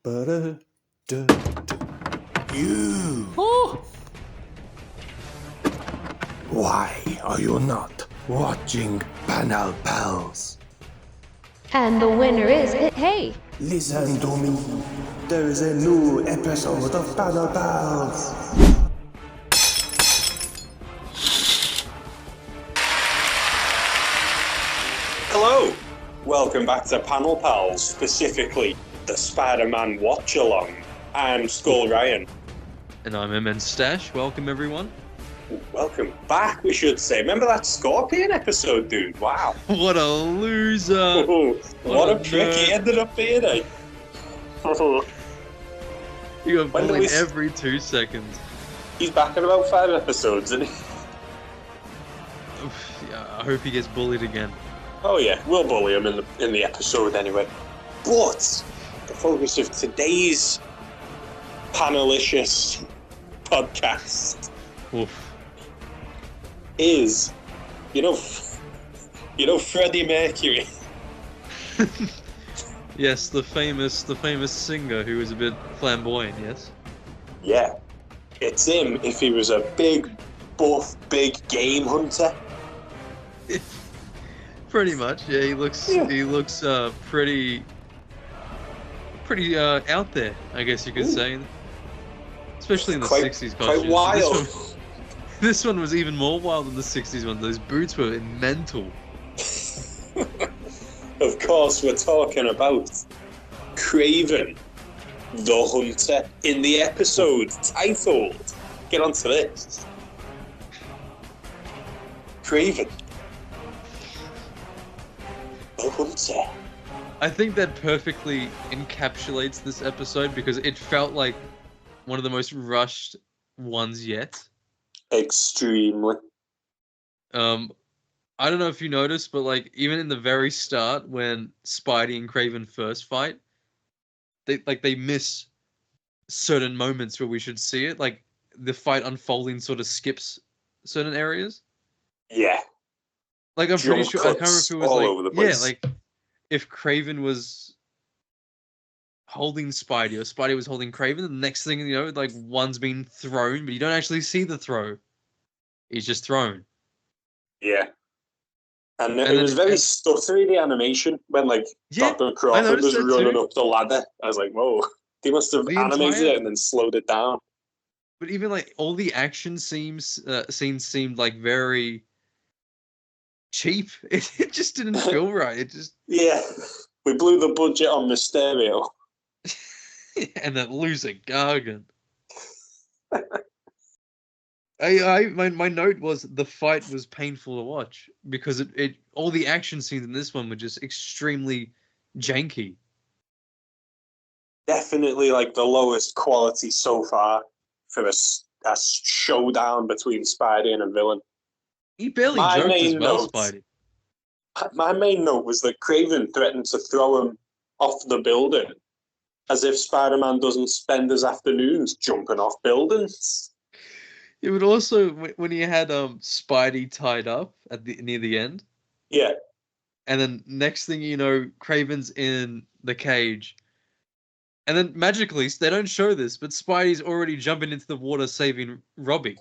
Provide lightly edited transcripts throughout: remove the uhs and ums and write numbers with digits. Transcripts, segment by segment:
You! Oh! Why are you not watching Panel Pals? And the winner is hey! Listen to me. There is a new episode of Panel Pals. Hello! Welcome back to Panel Pals, specifically the Spider-Man Watch-Along. I'm Skull Ryan. And I'm Immense Stash. Welcome, everyone. Welcome back, we should say. Remember that Scorpion episode, dude? Wow. What a loser! What a prick he ended up being, eh? You got bullied every 2 seconds. He's back in about 5 episodes, isn't he? Yeah, I hope he gets bullied again. Oh yeah, we'll bully him in the episode anyway. But the focus of today's panelicious podcast is, you know Freddie Mercury. Yes, the famous singer who was a bit flamboyant. Yes. Yeah, it's him. If he was a big, buff, big game hunter. Pretty much. Yeah, he looks pretty out there, I guess you could say. Especially in the 60s costumes. Quite wild. This one was even more wild than the 60s one. Those boots were mental. Of course, we're talking about Kraven the Hunter in the episode titled. Get onto this. Kraven the Hunter. I think that perfectly encapsulates this episode because it felt like one of the most rushed ones yet. Extremely. I don't know if you noticed, but like even in the very start when Spidey and Kraven first fight, they miss certain moments where we should see it. Like the fight unfolding sort of skips certain areas. Yeah. Like I'm pretty sure I can't remember if it was all like over the place. like if Kraven was holding Spidey or Spidey was holding Kraven, the next thing you know, like one's being thrown, but you don't actually see the throw. He's just thrown. Yeah. And it was very stuttery, the animation, when Dr. Crawford was running up the ladder. I was like, whoa. They must have animated it and then slowed it down. But even like all the action scenes seemed like very cheap. It just didn't feel right. It just we blew the budget on Mysterio. And that loser Gargan. My note was the fight was painful to watch because it all the action scenes in this one were just extremely janky. Definitely like the lowest quality so far for a showdown between Spidey and a villain. He barely joked as well, Spidey. My main note was that Kraven threatened to throw him off the building, as if Spider-Man doesn't spend his afternoons jumping off buildings. It would also when he had Spidey tied up at near the end. Yeah. And then next thing you know, Kraven's in the cage. And then magically, they don't show this, but Spidey's already jumping into the water saving Robbie.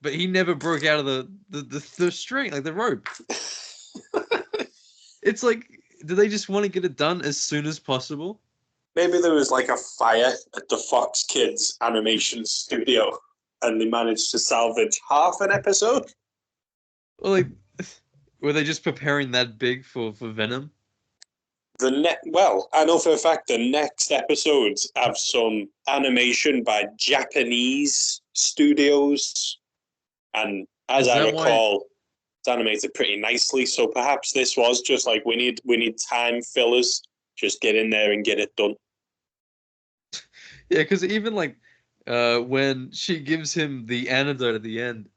But he never broke out of the string, like the rope. It's like, do they just want to get it done as soon as possible? Maybe there was like a fire at the Fox Kids animation studio and they managed to salvage half an episode. Well, like, were they just preparing that big for Venom? Well, I know for a fact the next episodes have some animation by Japanese studios. And as I recall, it's animated pretty nicely. So perhaps this was just like, we need time fillers. Just get in there and get it done. Yeah, because even like when she gives him the antidote at the end,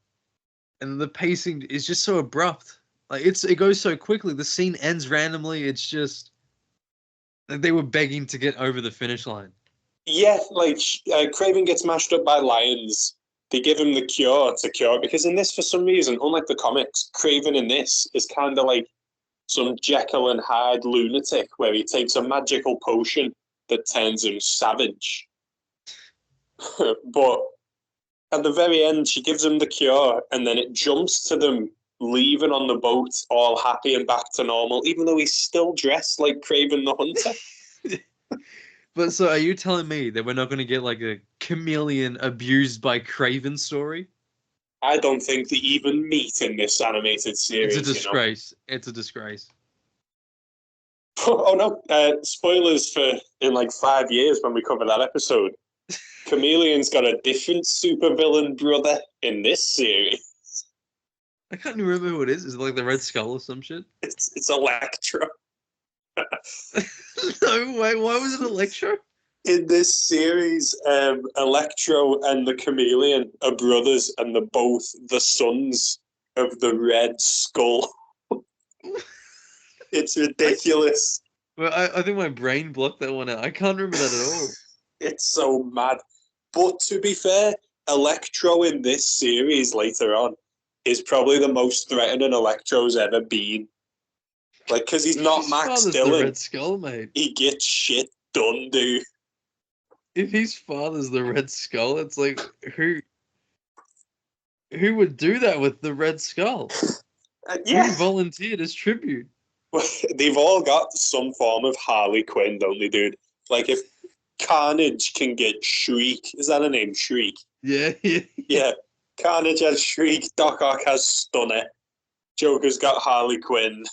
and the pacing is just so abrupt. Like it goes so quickly. The scene ends randomly. It's just like they were begging to get over the finish line. Yeah, like Kraven gets mashed up by lions. They give him the cure to cure, because in this, for some reason, unlike the comics, Kraven in this is kind of like some Jekyll and Hyde lunatic where he takes a magical potion that turns him savage. But at the very end, she gives him the cure, and then it jumps to them leaving on the boat, all happy and back to normal, even though he's still dressed like Kraven the Hunter. But so are you telling me that we're not going to get like a chameleon abused by Kraven story? I don't think they even meet in this animated series. It's a disgrace. It's a disgrace. Oh no! Spoilers for in like 5 years when we cover that episode. Chameleon's got a different supervillain brother in this series. I can't even remember who it is. Is it like the Red Skull or some shit? It's Electro. No way. Why was it Electro? In this series, Electro and the Chameleon are brothers, and they're both the sons of the Red Skull. It's ridiculous. Well, I think my brain blocked that one out. I can't remember that at all. It's so mad. But to be fair, Electro in this series later on is probably the most threatening Electro's ever been. Like, because he's not His Max father's Dillon. the Red Skull, mate. He gets shit done, dude. If his father's the Red Skull, it's like who would do that with the Red Skull? Yeah. Who volunteered as tribute? They've all got some form of Harley Quinn, don't they, dude? Like, if Carnage can get Shriek, is that her name? Shriek? Yeah. Yeah. Carnage has Shriek, Doc Ock has Stunner, Joker's got Harley Quinn.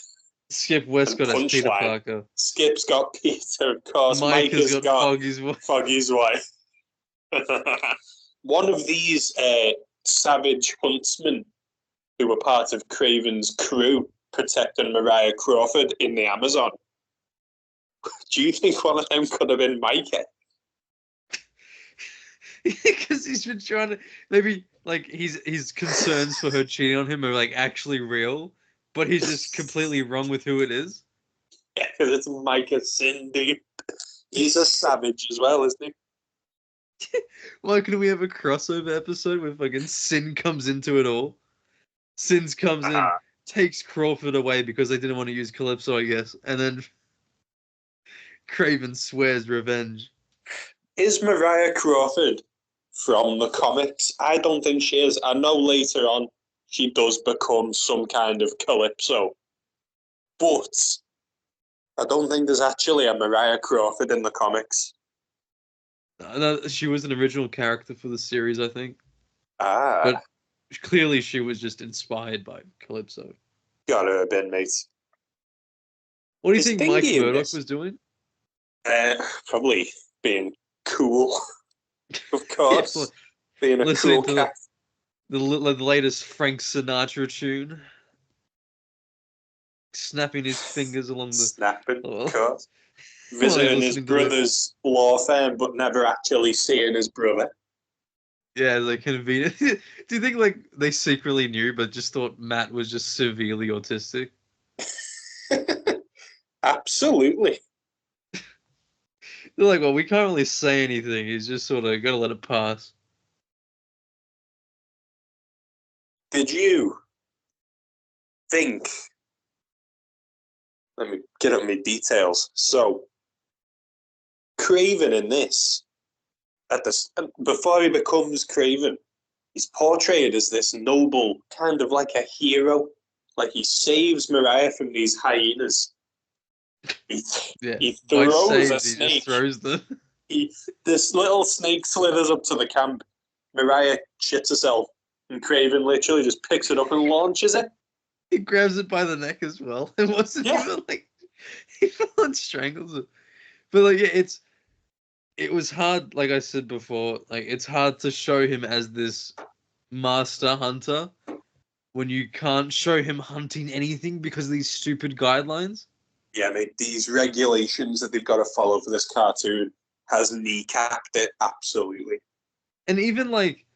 Skip Westcott as Peter Punchline. Parker. Skip's got Peter, of course. Mike has got Foggy's Foggy's wife. One of these savage huntsmen who were part of Kraven's crew protecting Mariah Crawford in the Amazon. Do you think one of them could have been Micah? Because he's been trying to maybe like his concerns for her cheating on him are like actually real, but he's just completely wrong with who it is. Yeah, because it's Micah Cindy. He's a savage as well, isn't he? Why couldn't we have a crossover episode where fucking Sin comes into it all? Sins comes in, takes Crawford away because they didn't want to use Calypso, I guess, and then Kraven swears revenge. Is Mariah Crawford from the comics? I don't think she is. I know later on she does become some kind of Calypso, but I don't think there's actually a Mariah Crawford in the comics. No, she was an original character for the series, I think. But clearly she was just inspired by Calypso. Gotta have been, mate. What do you think Mike Murdoch was doing? Probably being cool. Of course. Yeah, being a cool cat. The latest Frank Sinatra tune. Snapping his fingers along the... Snapping, of course. Visiting his brother's law firm, but never actually seeing his brother. Yeah, like convenient. Do you think like they secretly knew, but just thought Matt was just severely autistic? Absolutely. They're like, well, we can't really say anything. He's just sort of got to let it pass. Did you think? Let me get up my details. So, Kraven in this, before he becomes Kraven, he's portrayed as this noble, kind of like a hero. Like he saves Mariah from these hyenas. He throws a snake. He just throws them. This little snake slithers up to the camp. Mariah shits herself, and Kraven literally just picks it up and launches it. He grabs it by the neck as well. It wasn't even like he full on strangles it. But like, yeah, it was hard. Like I said before, like it's hard to show him as this master hunter when you can't show him hunting anything because of these stupid guidelines. Yeah, mate, these regulations that they've got to follow for this cartoon has kneecapped it, absolutely. And even, like,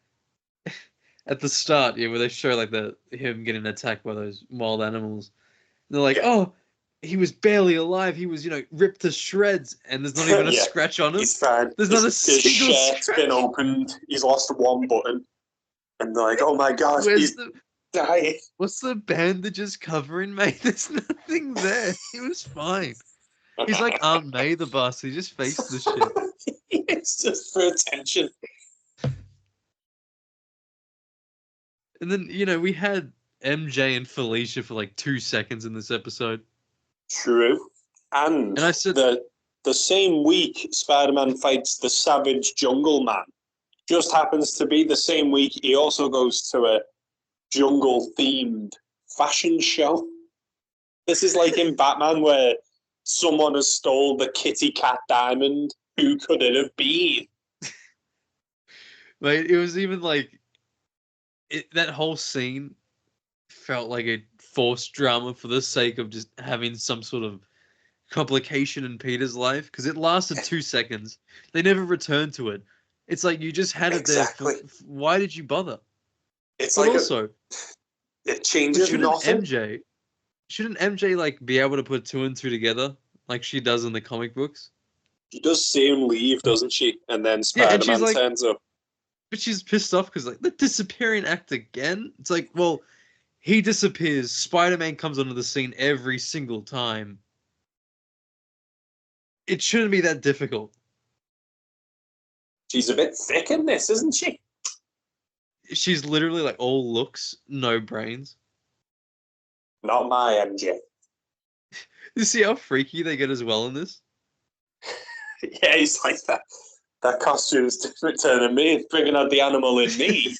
at the start, yeah, where they show, like, him getting attacked by those wild animals. They're like, oh, he was barely alive. He was, ripped to shreds. And there's not even a scratch on him. He's fine. There's not a single His shirt's been opened. He's lost one button. And they're like, oh my gosh, he's dying. What's the bandages covering, mate? There's nothing there. He was fine. He's like Aunt May the boss. He just faced the shit. It's just for attention. And then, we had MJ and Felicia for like 2 seconds in this episode. True. And I said the same week Spider-Man fights the Savage Jungle Man, just happens to be the same week he also goes to a jungle-themed fashion show. This is like in Batman where someone has stole the kitty cat diamond. Who could it have been? Like, it was even like that whole scene felt like a forced drama for the sake of just having some sort of complication in Peter's life, because it lasted 2 seconds. They never returned to it. It's like you just had it there. Why did you bother? It's but like also it changes nothing. Shouldn't MJ like be able to put 2 and 2 together like she does in the comic books? She does see him leave, doesn't she? And then Spider-Man like, turns up. But she's pissed off because like the disappearing act again. It's like, well, he disappears. Spider-Man comes onto the scene every single time. It shouldn't be that difficult. She's a bit thick in this, isn't she? She's literally like all looks, no brains. Not my MJ. You see how freaky they get as well in this? Yeah, he's like that. That costume's different to me. It's bringing out the animal in me.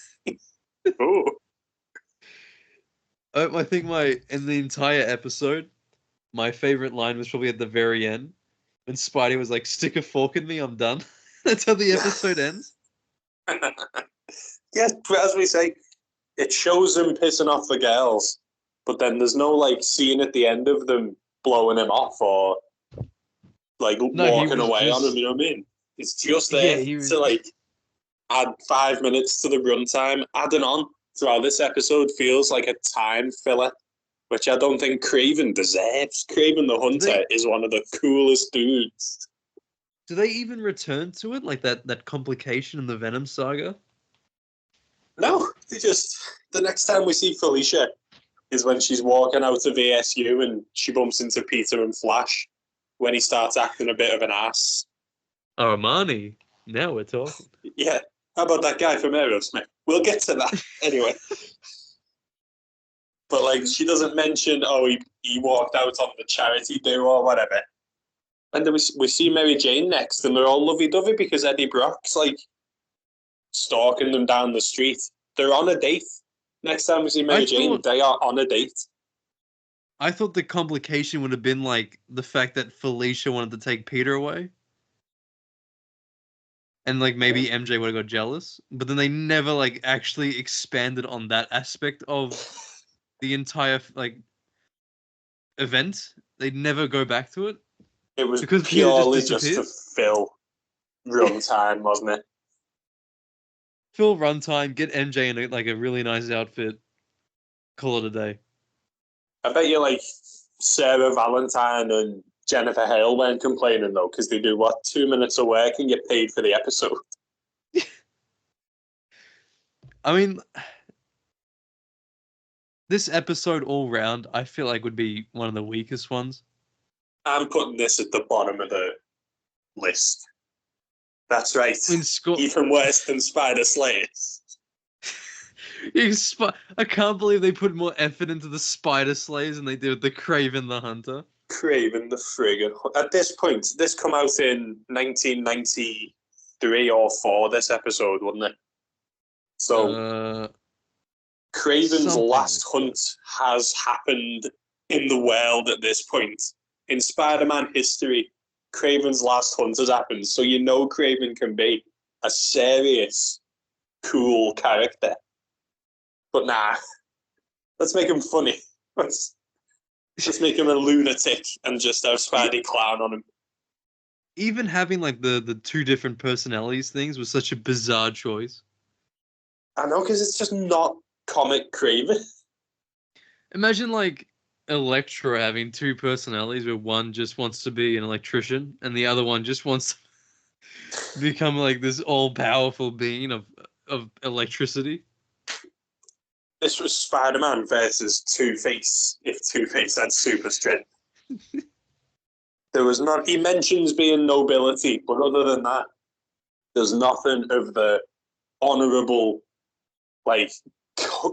Ooh. I think in the entire episode, my favorite line was probably at the very end when Spidey was like, "Stick a fork in me, I'm done." That's how the episode ends. Yes, but as we say, it shows him pissing off the girls, but then there's no like scene at the end of them blowing him off or like walking away on him. You know what I mean? It's just there to like add 5 minutes to the runtime. Adding on throughout this episode feels like a time filler, which I don't think Kraven deserves. Kraven the Hunter is one of the coolest dudes. Do they even return to it, like that complication in the Venom saga? No, the next time we see Felicia is when she's walking out of ASU and she bumps into Peter and Flash when he starts acting a bit of an ass. Armani, now we're talking. Yeah, how about that guy from Aerosmith? We'll get to that anyway. But like, she doesn't mention, he walked out on the charity do or whatever. And then we see Mary Jane next, and they're all lovey-dovey because Eddie Brock's like stalking them down the street. They're on a date. Next time we see Mary Jane, they are on a date. I thought the complication would have been like the fact that Felicia wanted to take Peter away. And like maybe MJ would have got jealous. But then they never like actually expanded on that aspect of the entire like event. They'd never go back to it. It was because purely just to fill runtime, wasn't it? Fill runtime, get MJ in a really nice outfit, call it a day. I bet you like Sarah Valentine and Jennifer Hale weren't complaining though, because they do 2 minutes of work and get paid for the episode. I mean, this episode all round, I feel like would be one of the weakest ones. I'm putting this at the bottom of the list. That's right. Even worse than Spider Slayers. I can't believe they put more effort into the Spider Slayers than they did with the Kraven the Hunter. Kraven the friggin' At this point, this come out in 1993 or 4, this episode, wouldn't it? So, Kraven's last hunt has happened in the world at this point. In Spider-Man history, Kraven's last hunt has happened, so you know Kraven can be a serious, cool character. But nah, let's make him funny. Let's make him a lunatic and just have Spidey clown on him. Even having like the 2 different personalities things was such a bizarre choice. I know, because it's just not comic Kraven. Imagine like Electro having 2 personalities where one just wants to be an electrician and the other one just wants to become like this all-powerful being of electricity. This was Spider-Man versus Two-Face, if Two-Face had super strength. There was not. He mentions being nobility, but other than that, there's nothing of the honourable, like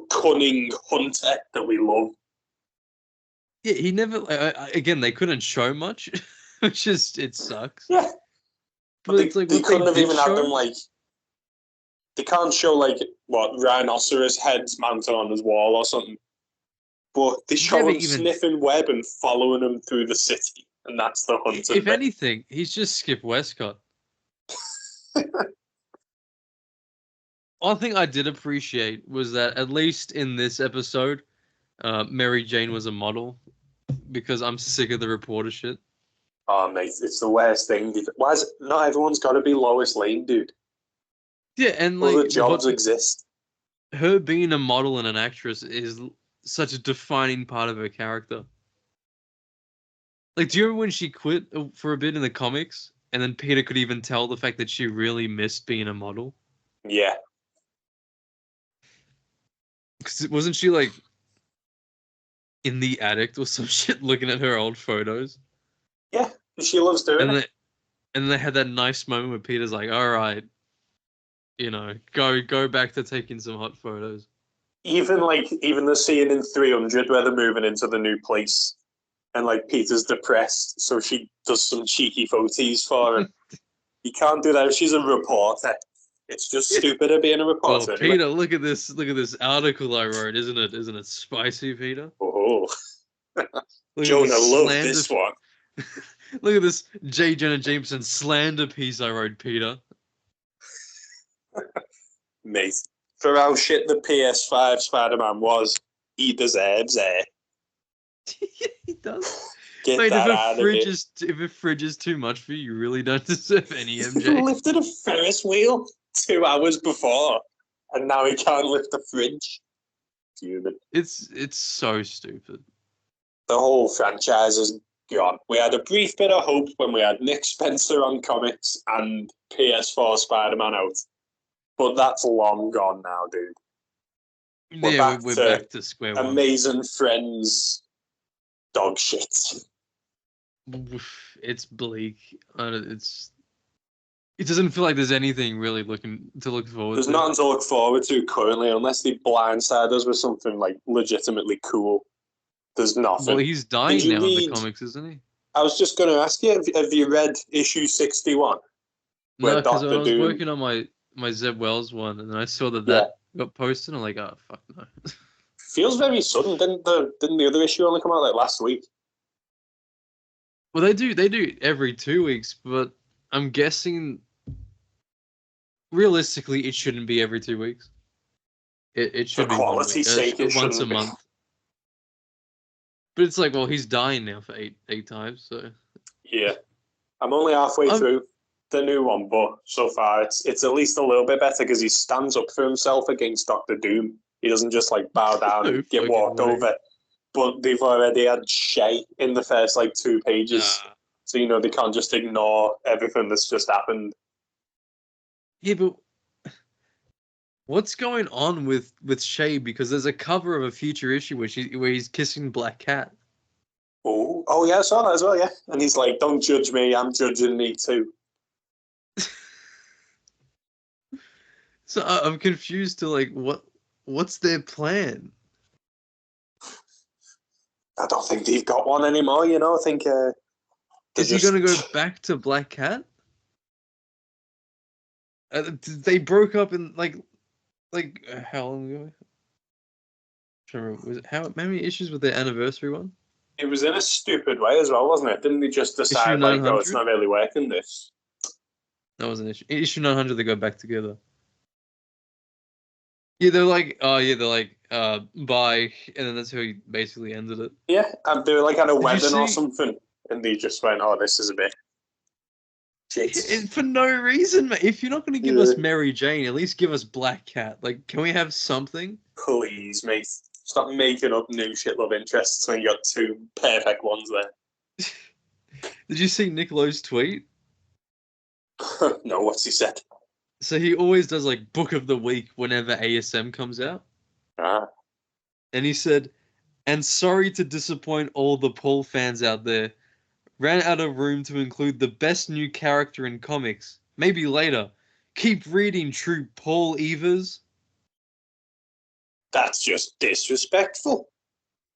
cunning hunter that we love. Yeah, he never. Again, they couldn't show much, which is it sucks. Yeah, but it's like they what couldn't they have did even show. had them like. They can't show like what rhinoceros heads mounted on his wall or something. But they show him sniffing web and following him through the city, and that's the hunter. If anything, he's just Skip Westcott. One thing I did appreciate was that at least in this episode, Mary Jane was a model, because I'm sick of the reporter shit. Oh mate, it's the worst thing. Why is it not everyone's got to be Lois Lane, dude? Yeah, and like other jobs exist. Her being a model and an actress is such a defining part of her character. Like, do you remember when she quit for a bit in the comics, and then Peter could even tell the fact that she really missed being a model? Yeah. Because wasn't she like in the attic or some shit looking at her old photos? Yeah, she loves doing it. And they had that nice moment where Peter's like, all right, you know, go back to taking some hot photos. Even the scene in 300 where they're moving into the new place, and like Peter's depressed, so she does some cheeky photos for him. You can't do that if she's a reporter. It's just stupider being a reporter. Well, Peter, look at this article I wrote, isn't it spicy, Peter? Oh, Jonah loved this one. Look at this J. Jonah Jameson slander piece I wrote, Peter. Mate, for how shit the PS5 Spider-Man was, he deserves it. He does. Get Mate, that out of it. If a fridge is too much for you, you really don't deserve any MJ. He lifted a Ferris wheel 2 hours before, and now he can't lift the fridge. Human. It's so stupid. The whole franchise is gone. We had a brief bit of hope when we had Nick Spencer on comics and PS4 Spider-Man out, but that's long gone now, dude. We're back to square one. Amazing Friends dog shit. It's bleak. It doesn't feel like there's anything really to look forward to. There's nothing to look forward to currently, unless they blindside us with something like legitimately cool. There's nothing. Well, he's dying now in the comics, isn't he? I was just going to ask you, have you read issue 61? No, because I was working on my Zeb Wells one, and I saw that got posted, and I'm like, oh, fuck no. Feels very sudden. Didn't the other issue only come out like last week? Well, they do every 2 weeks, but I'm guessing realistically it shouldn't be every 2 weeks. It should be quality's sake, once a month. But it's like, well, he's dying now for eight times, so yeah. I'm only halfway through the new one, but so far it's at least a little bit better because he stands up for himself against Doctor Doom. He doesn't just like bow down and get walked over. But they've already had Shay in the first 2 pages. So, they can't just ignore everything that's just happened. Yeah, but what's going on with Shay? Because there's a cover of a future issue where he's kissing Black Cat. Oh yeah, I saw that as well, yeah. And he's like, don't judge me, I'm judging me too. So I'm confused to what's their plan? I don't think they've got one anymore, I think... Is he going to go back to Black Cat? They broke up in, how long ago? How many issues with their anniversary one? It was in a stupid way as well, wasn't it? Didn't they just decide, oh, it's not really working, this? That was an issue. Issue 900, they go back together. Yeah, they're like, bye, and then that's how he basically ended it. Yeah, and they were at a wedding or something, and they just went, oh, this is a bit shit. For no reason, mate. If you're not going to give us Mary Jane, at least give us Black Cat. Can we have something? Please, mate. Stop making up new shit love interests when you got 2 perfect ones there. Did you see Nick Lowe's tweet? No, what's he said? So he always does book of the week whenever ASM comes out. And he said, and sorry to disappoint all the Paul fans out there, Ran out of room to include the best new character in comics. Maybe later. Keep reading, true Paul Evers. That's just disrespectful.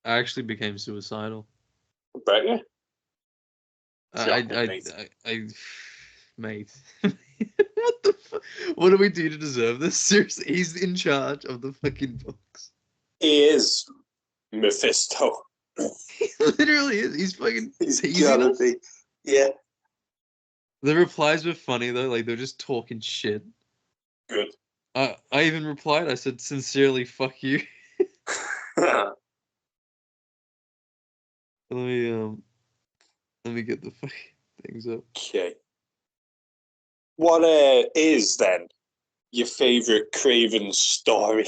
I actually became suicidal. But yeah. Mate. What the fuck? What do we do to deserve this? Seriously, he's in charge of the fucking books. He is Mephisto. He literally is. He's fucking He's teasing gotta us. be. Yeah. The replies were funny though, like they're just talking shit. Good. I even replied. I said, "Sincerely, fuck you." Let me get the fucking things up. Okay. What is then your favorite Kraven story?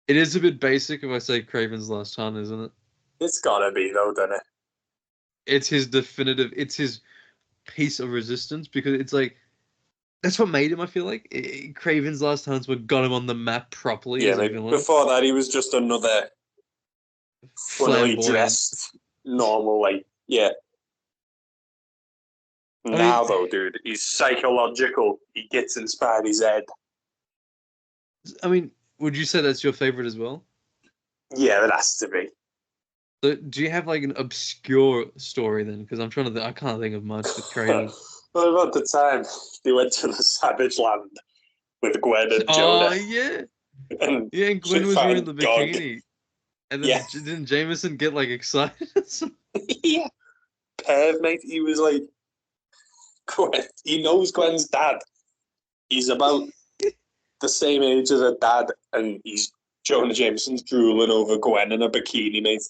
It is a bit basic if I say Kraven's Last Hunt, isn't it? It's gotta be though, doesn't it? It's his definitive. It's his piece of resistance because it's like that's what made him. I feel like Kraven's Last Hunt's what got him on the map properly as a villain. Before that, he was just another funnily dressed, normal, like, yeah. Now, though, dude, he's psychological. He gets in Spidey's head. I mean, would you say that's your favorite as well? Yeah, it has to be. So, do you have like an obscure story then? Because I'm trying to. I can't think of much with Kraven. What about the time they went to the Savage Land with Gwen and Jonah? Oh yeah, And and Gwen was wearing the bikini, and then didn't Jameson get like excited? Yeah, Perv, mate. He was like, Gwen. He knows Gwen's dad. He's about the same age as her dad, and Jonah Jameson's drooling over Gwen in a bikini, mate.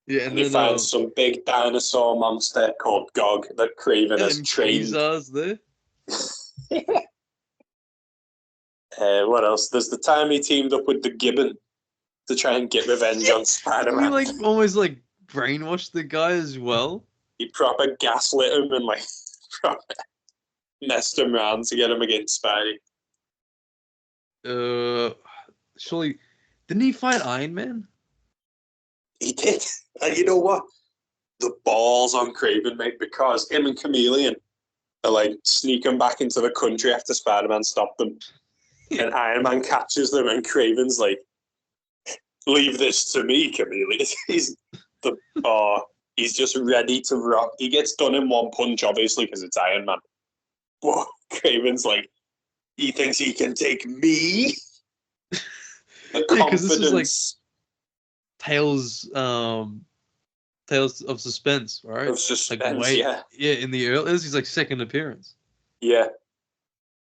Yeah, and he finds some big dinosaur monster called Gog that Kraven has trained. There. What else? There's the time he teamed up with the Gibbon to try and get revenge on Spider-Man. He like almost like brainwashed the guy as well. He proper gaslit him and like proper messed him around to get him against Spidey. Surely, didn't he fight Iron Man? He did. And you know what? The balls on Kraven, mate, because him and Chameleon are like sneaking back into the country after Spider-Man stopped them. Yeah. And Iron Man catches them and Kraven's like, leave this to me, Chameleon. He's just ready to rock. He gets done in one punch, obviously, because it's Iron Man. But Kraven's like, he thinks he can take me? The confidence. This is like Tales of Suspense, right? Of Suspense, like, yeah. Yeah, in the early, this is like second appearance. Yeah.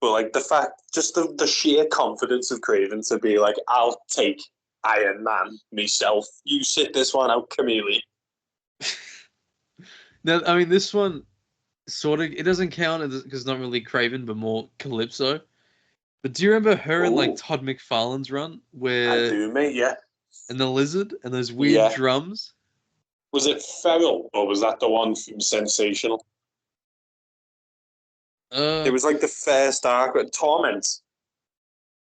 But like the fact, just the sheer confidence of Kraven to be like, I'll take Iron Man myself. You sit this one out, Chameleon. Now, I mean, this one sort of, it doesn't count because it's not really Kraven, but more Calypso. But do you remember her in like Todd McFarlane's run? Where I do, mate, yeah. And the lizard and those weird drums? Was it Feral or was that the one from Sensational? It was like the first arc, Torment.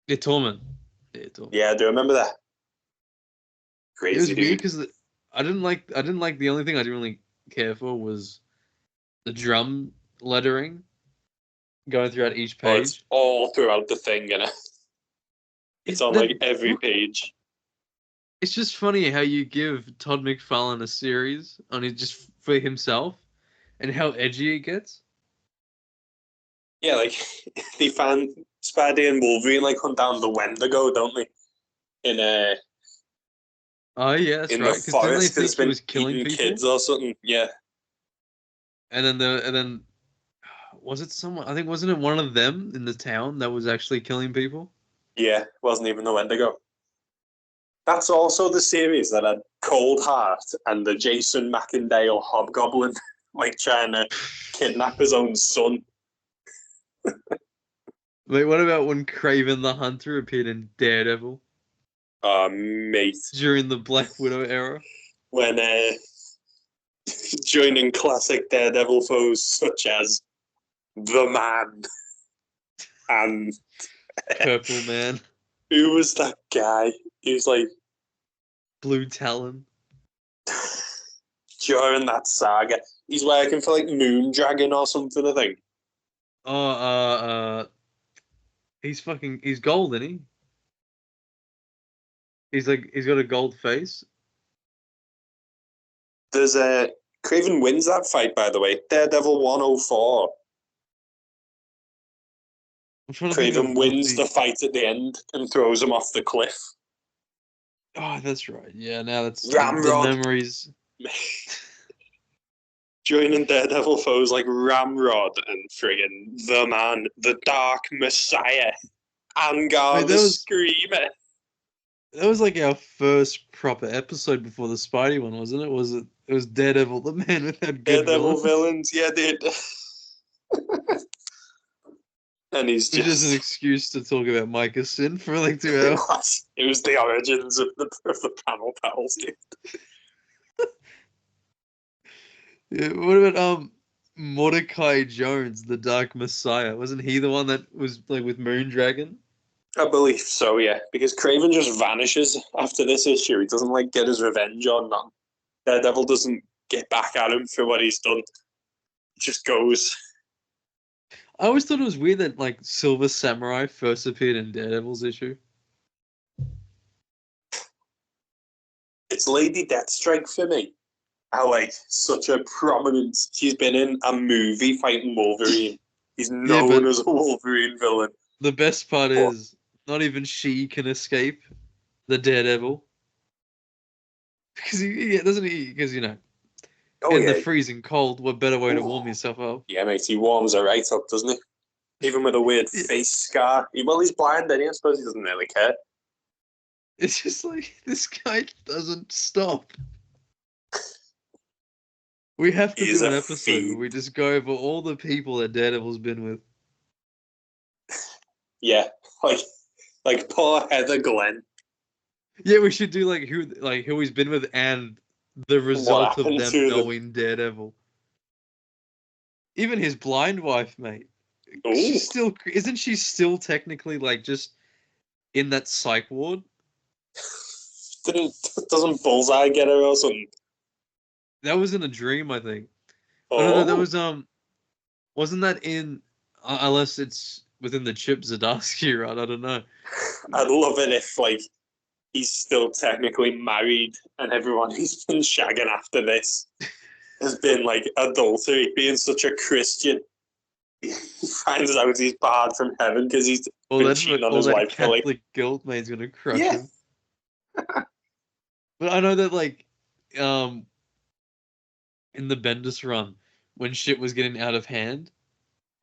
Yeah, Torment. Yeah, I do remember that. Crazy. It was weird because I didn't like the only thing I didn't really care for was the drum lettering going throughout each page. Oh, it's all throughout the thing, you know. It's on like every page. It's just funny how you give Todd McFarlane a series on it just for himself, and how edgy it gets. Yeah, like they find Spidey and Wolverine like hunt down the Wendigo, don't they? Oh yeah, that's in right. the forest, because he was killing people? kids or something. Yeah. And then was it someone? I think wasn't it one of them in the town that was actually killing people? Yeah, wasn't even the Wendigo. That's also the series that had Cold Heart and the Jason McIndale Hobgoblin, like trying to kidnap his own son. Wait, what about when Kraven the Hunter appeared in Daredevil? Mate. During the Black Widow era? When joining classic Daredevil foes such as The Man and Purple Man. Who was that guy? He was like Blue Talon. during that saga. He's working for like Moondragon or something, I think. Oh, he's gold, isn't he? He's got a gold face. There's a Kraven wins that fight, by the way. Daredevil 104. I'm trying to think Kraven of wins the fight at the end and throws him off the cliff. Oh, that's right. Yeah, now that's the Ramrod. memories. Joining Daredevil foes like Ramrod and friggin' the Man, the Dark Messiah, Angar Wait, the Screamer. That was like our first proper episode before the Spidey one, wasn't it? It was Daredevil, the man without good Daredevil villains, yeah, dude. And he's just... Which is an excuse to talk about Micah Sin for like 2 hours. It was the origins of the panel pals, dude. Yeah, what about Mordecai Jones, the Dark Messiah? Wasn't he the one that was like with Moondragon? I believe so, yeah. Because Kraven just vanishes after this issue. He doesn't like get his revenge on them. Daredevil doesn't get back at him for what he's done. He just goes. I always thought it was weird that like Silver Samurai first appeared in Daredevil's issue. It's Lady Deathstrike for me. How like such a prominent. She's been in a movie fighting Wolverine. He's known as a Wolverine villain. The best part is not even she can escape the Daredevil. Because doesn't he? Because the freezing cold, what better way to warm yourself up? Yeah, mate, he warms her right up, doesn't he? Even with a weird face scar. Well, he's blind, and I suppose he doesn't really care. It's just like this guy doesn't stop. We have to do an episode where we just go over all the people that Daredevil's been with. Yeah, like poor Heather Glenn. Yeah, we should do who he's been with and the result of them knowing Daredevil. Even his blind wife, mate. Isn't she still technically like just in that psych ward? Doesn't Bullseye get her or something? That was in a dream, I think. Oh no, that was wasn't that in unless it's within the Chip Zdarsky run, I don't know. I'd love it if he's still technically married and everyone he's been shagging after this has been like adultery, being such a Christian. He finds out he's barred from heaven because he's been cheating on his wife. Catholic guilt mate's gonna crush him. But I know that in the Bendis run, when shit was getting out of hand,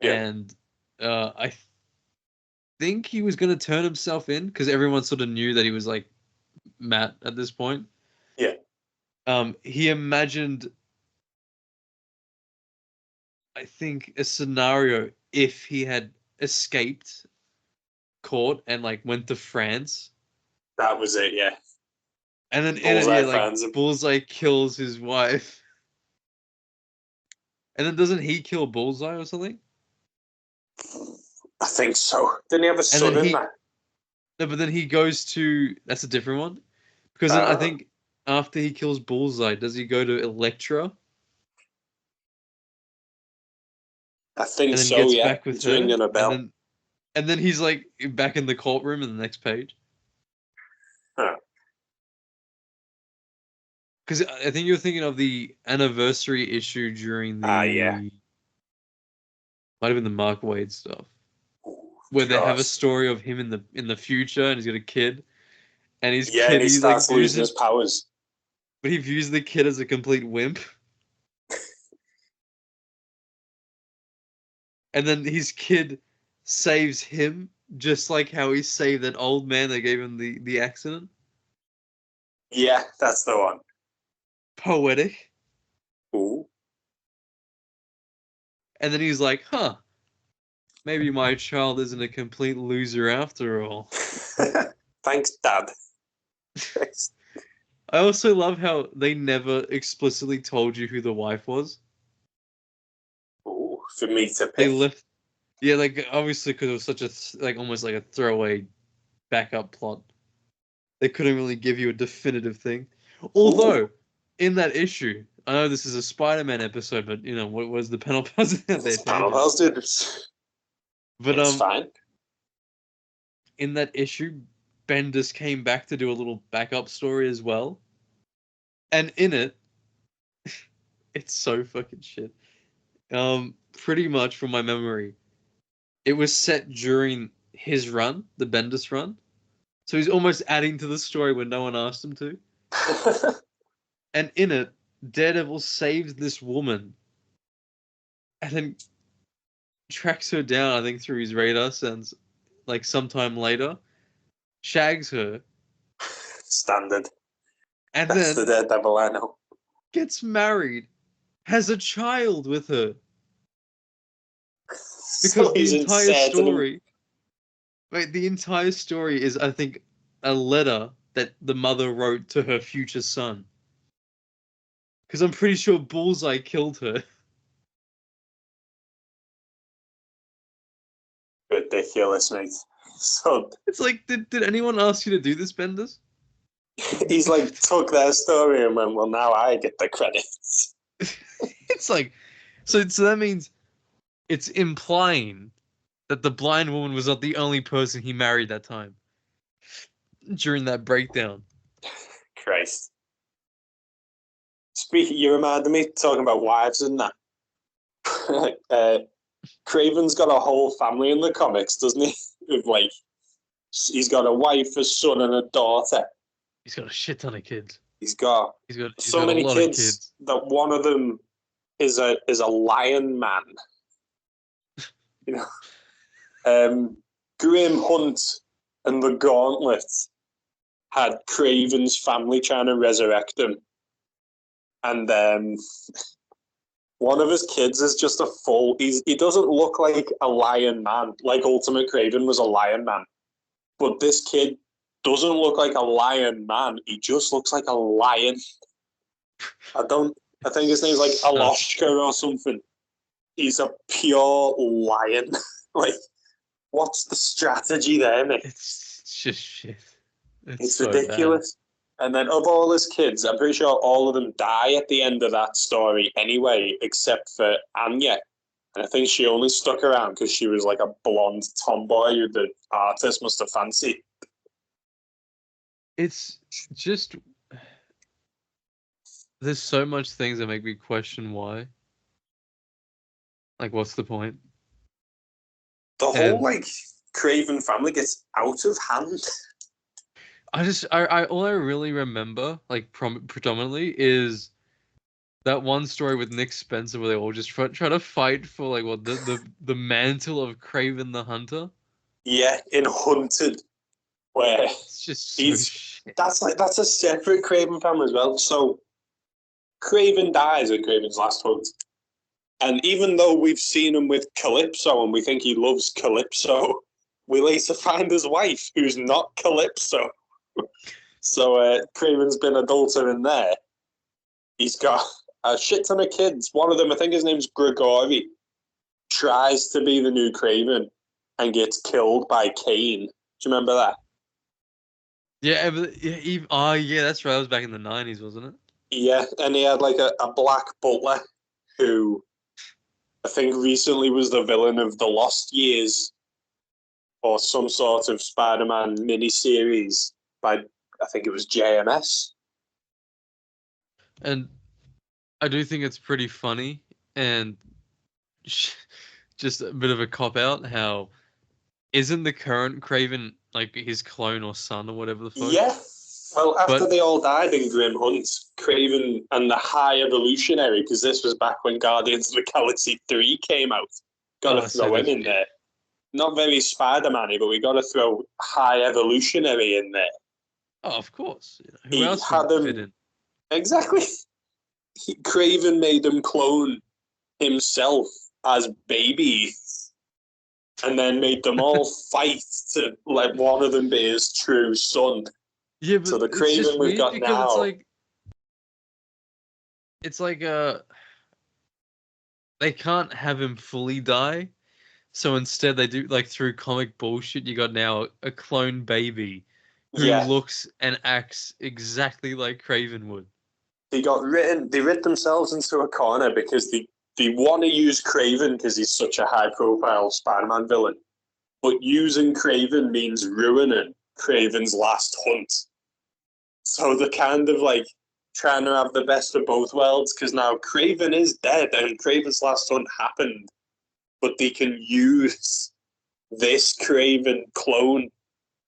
and I think he was gonna turn himself in because everyone sort of knew that he was like Matt at this point. Yeah. He imagined, I think, a scenario if he had escaped court and went to France. That was it, yeah. And then Bullseye kills his wife. And then doesn't he kill Bullseye or something? I think so. Didn't he have a son in that? No, but then he goes to... That's a different one. Because then I think after he kills Bullseye, does he go to Elektra? I think and then so, gets yeah. back with her, ringing a bell. And then he's back in the courtroom in the next page. Huh. Because I think you're thinking of the anniversary issue during the... yeah. Might have been the Mark Waid stuff. Where they have a story of him in the future and he's got a kid. And his kid, and he starts losing his powers. But he views the kid as a complete wimp. And then his kid saves him, just like how he saved that old man that gave him the accident. Yeah, that's the one. Poetic. Ooh. And then he's like, maybe my child isn't a complete loser after all. Thanks, Dad. I also love how they never explicitly told you who the wife was. Ooh, for me to pick. They left... Yeah, obviously because it was such a, almost like a throwaway backup plot. They couldn't really give you a definitive thing. Although, in that issue, I know this is a Spider-Man episode, but you know what was the panel pals in there? It's panel pals, dude. But It's fine. in that issue, Bendis came back to do a little backup story as well, and in it, it's so fucking shit. Pretty much from my memory, it was set during his run, the Bendis run, so he's almost adding to the story when no one asked him to. And in it, Daredevil saves this woman and then tracks her down, I think, through his radar sense, like sometime later, shags her. Standard. And That's then the Daredevil I know. Gets married, has a child with her. Because So he's the entire inserted him. story, wait, the entire story is, I think, a letter that the mother wrote to her future son. Because I'm pretty sure Bullseye killed her. Ridiculous, mate. So It's like, did anyone ask you to do this, Bendis? he's like took their story and went, well, now I get the credits. It's like, so that means it's implying that the blind woman was not the only person he married that time during that breakdown. Christ. You reminded me talking about wives and that. Kraven's got a whole family in the comics, doesn't he? With like, he's got a wife, a son, and a daughter. He's got a shit ton of kids. He's got so many kids that one of them is a lion man. You know, Graham Hunt and the Gauntlet had Kraven's family trying to resurrect him, and one of his kids is just a full. He doesn't look like a lion man, like Ultimate Kraven was a lion man, but this kid doesn't look like a lion man. He just looks like a lion. I think his name's like Aloshka or something. He's a pure lion. Like, what's the strategy there, mate? It's just shit. It's so ridiculous. Bad. And then of all his kids, I'm pretty sure all of them die at the end of that story anyway, except for Anya. And I think she only stuck around because she was like a blonde tomboy who the artist must have fancied. It's just, there's so much things that make me question why. Like, what's the point? The whole like Kraven family gets out of hand. I all I really remember, like predominantly, is that one story with Nick Spencer where they all just try to fight for like what the mantle of Kraven the Hunter. Yeah, in Hunted, where it's just so shit. That's a separate Kraven family as well. So Kraven dies at Kraven's last hunt. And even though we've seen him with Calypso and we think he loves Calypso, we later find his wife who's not Calypso. So Kraven's been adulter in there. He's got a shit ton of kids. One of them, I think his name's Grigori, tries to be the new Kraven and gets killed by Kane. Do you remember that? Yeah, yeah, that's right. That was back in the 90s, wasn't it? Yeah, and he had like a black butler who I think recently was the villain of The Lost Years or some sort of Spider-Man miniseries by, I think it was JMS. And I do think it's pretty funny and just a bit of a cop-out how isn't the current Kraven like his clone or son or whatever the fuck? Yeah. Well, after they all died in Grim Hunt, Kraven and the High Evolutionary, because this was back when Guardians of the Galaxy 3 came out, got to throw him in there. Not very Spider-Man-y, but we got to throw High Evolutionary in there. Oh, of course. Who else would fit in? Exactly. Kraven made him clone himself as babies and then made them all fight to let one of them be his true son. Yeah, but so the Kraven we've got now... It's like they can't have him fully die, so instead they do, like, through comic bullshit, you got now a clone baby who looks and acts exactly like Kraven would. They writ themselves into a corner because they want to use Kraven because he's such a high-profile Spider-Man villain. But using Kraven means ruining Kraven's last hunt. So they're kind of like trying to have the best of both worlds because now Kraven is dead and Kraven's last hunt happened. But they can use this Kraven clone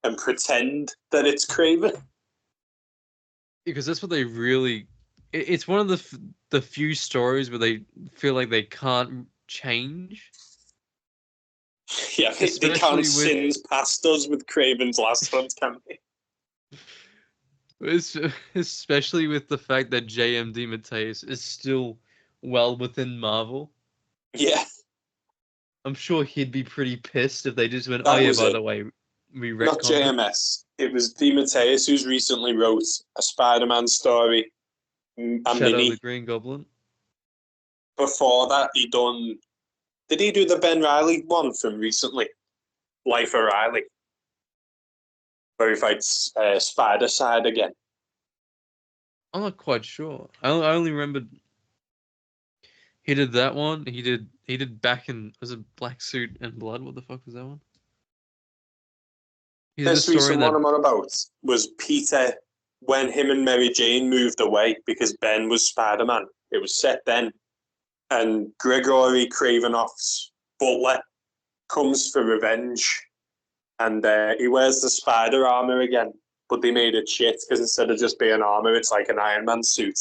and pretend that it's Kraven. Because that's what they really... It's one of the few stories where they feel like they can't change. Yeah, they can't sins past us with Kraven's last hunt, can they? Especially with the fact that JMD Mateus is still well within Marvel. Yeah. I'm sure he'd be pretty pissed if they just went, That oh yeah, was by it. the way, we retconned Not JMS. It was DeMatteis who's recently wrote a Spider-Man story, a Shadow mini. the Green Goblin. Before that, did he do the Ben Reilly one from recently? Life of Riley. Where he fights Spider-Side again. I'm not quite sure. I only remembered he did that one. He did back in, was it Black Suit and Blood? What the fuck was that one? He did a This story recent that one I'm on about was Peter when him and Mary Jane moved away because Ben was Spider-Man. It was set then. And Gregory Kravinoff's butler comes for revenge. And he wears the spider armor again. But they made it shit because instead of just being armor, it's like an Iron Man suit.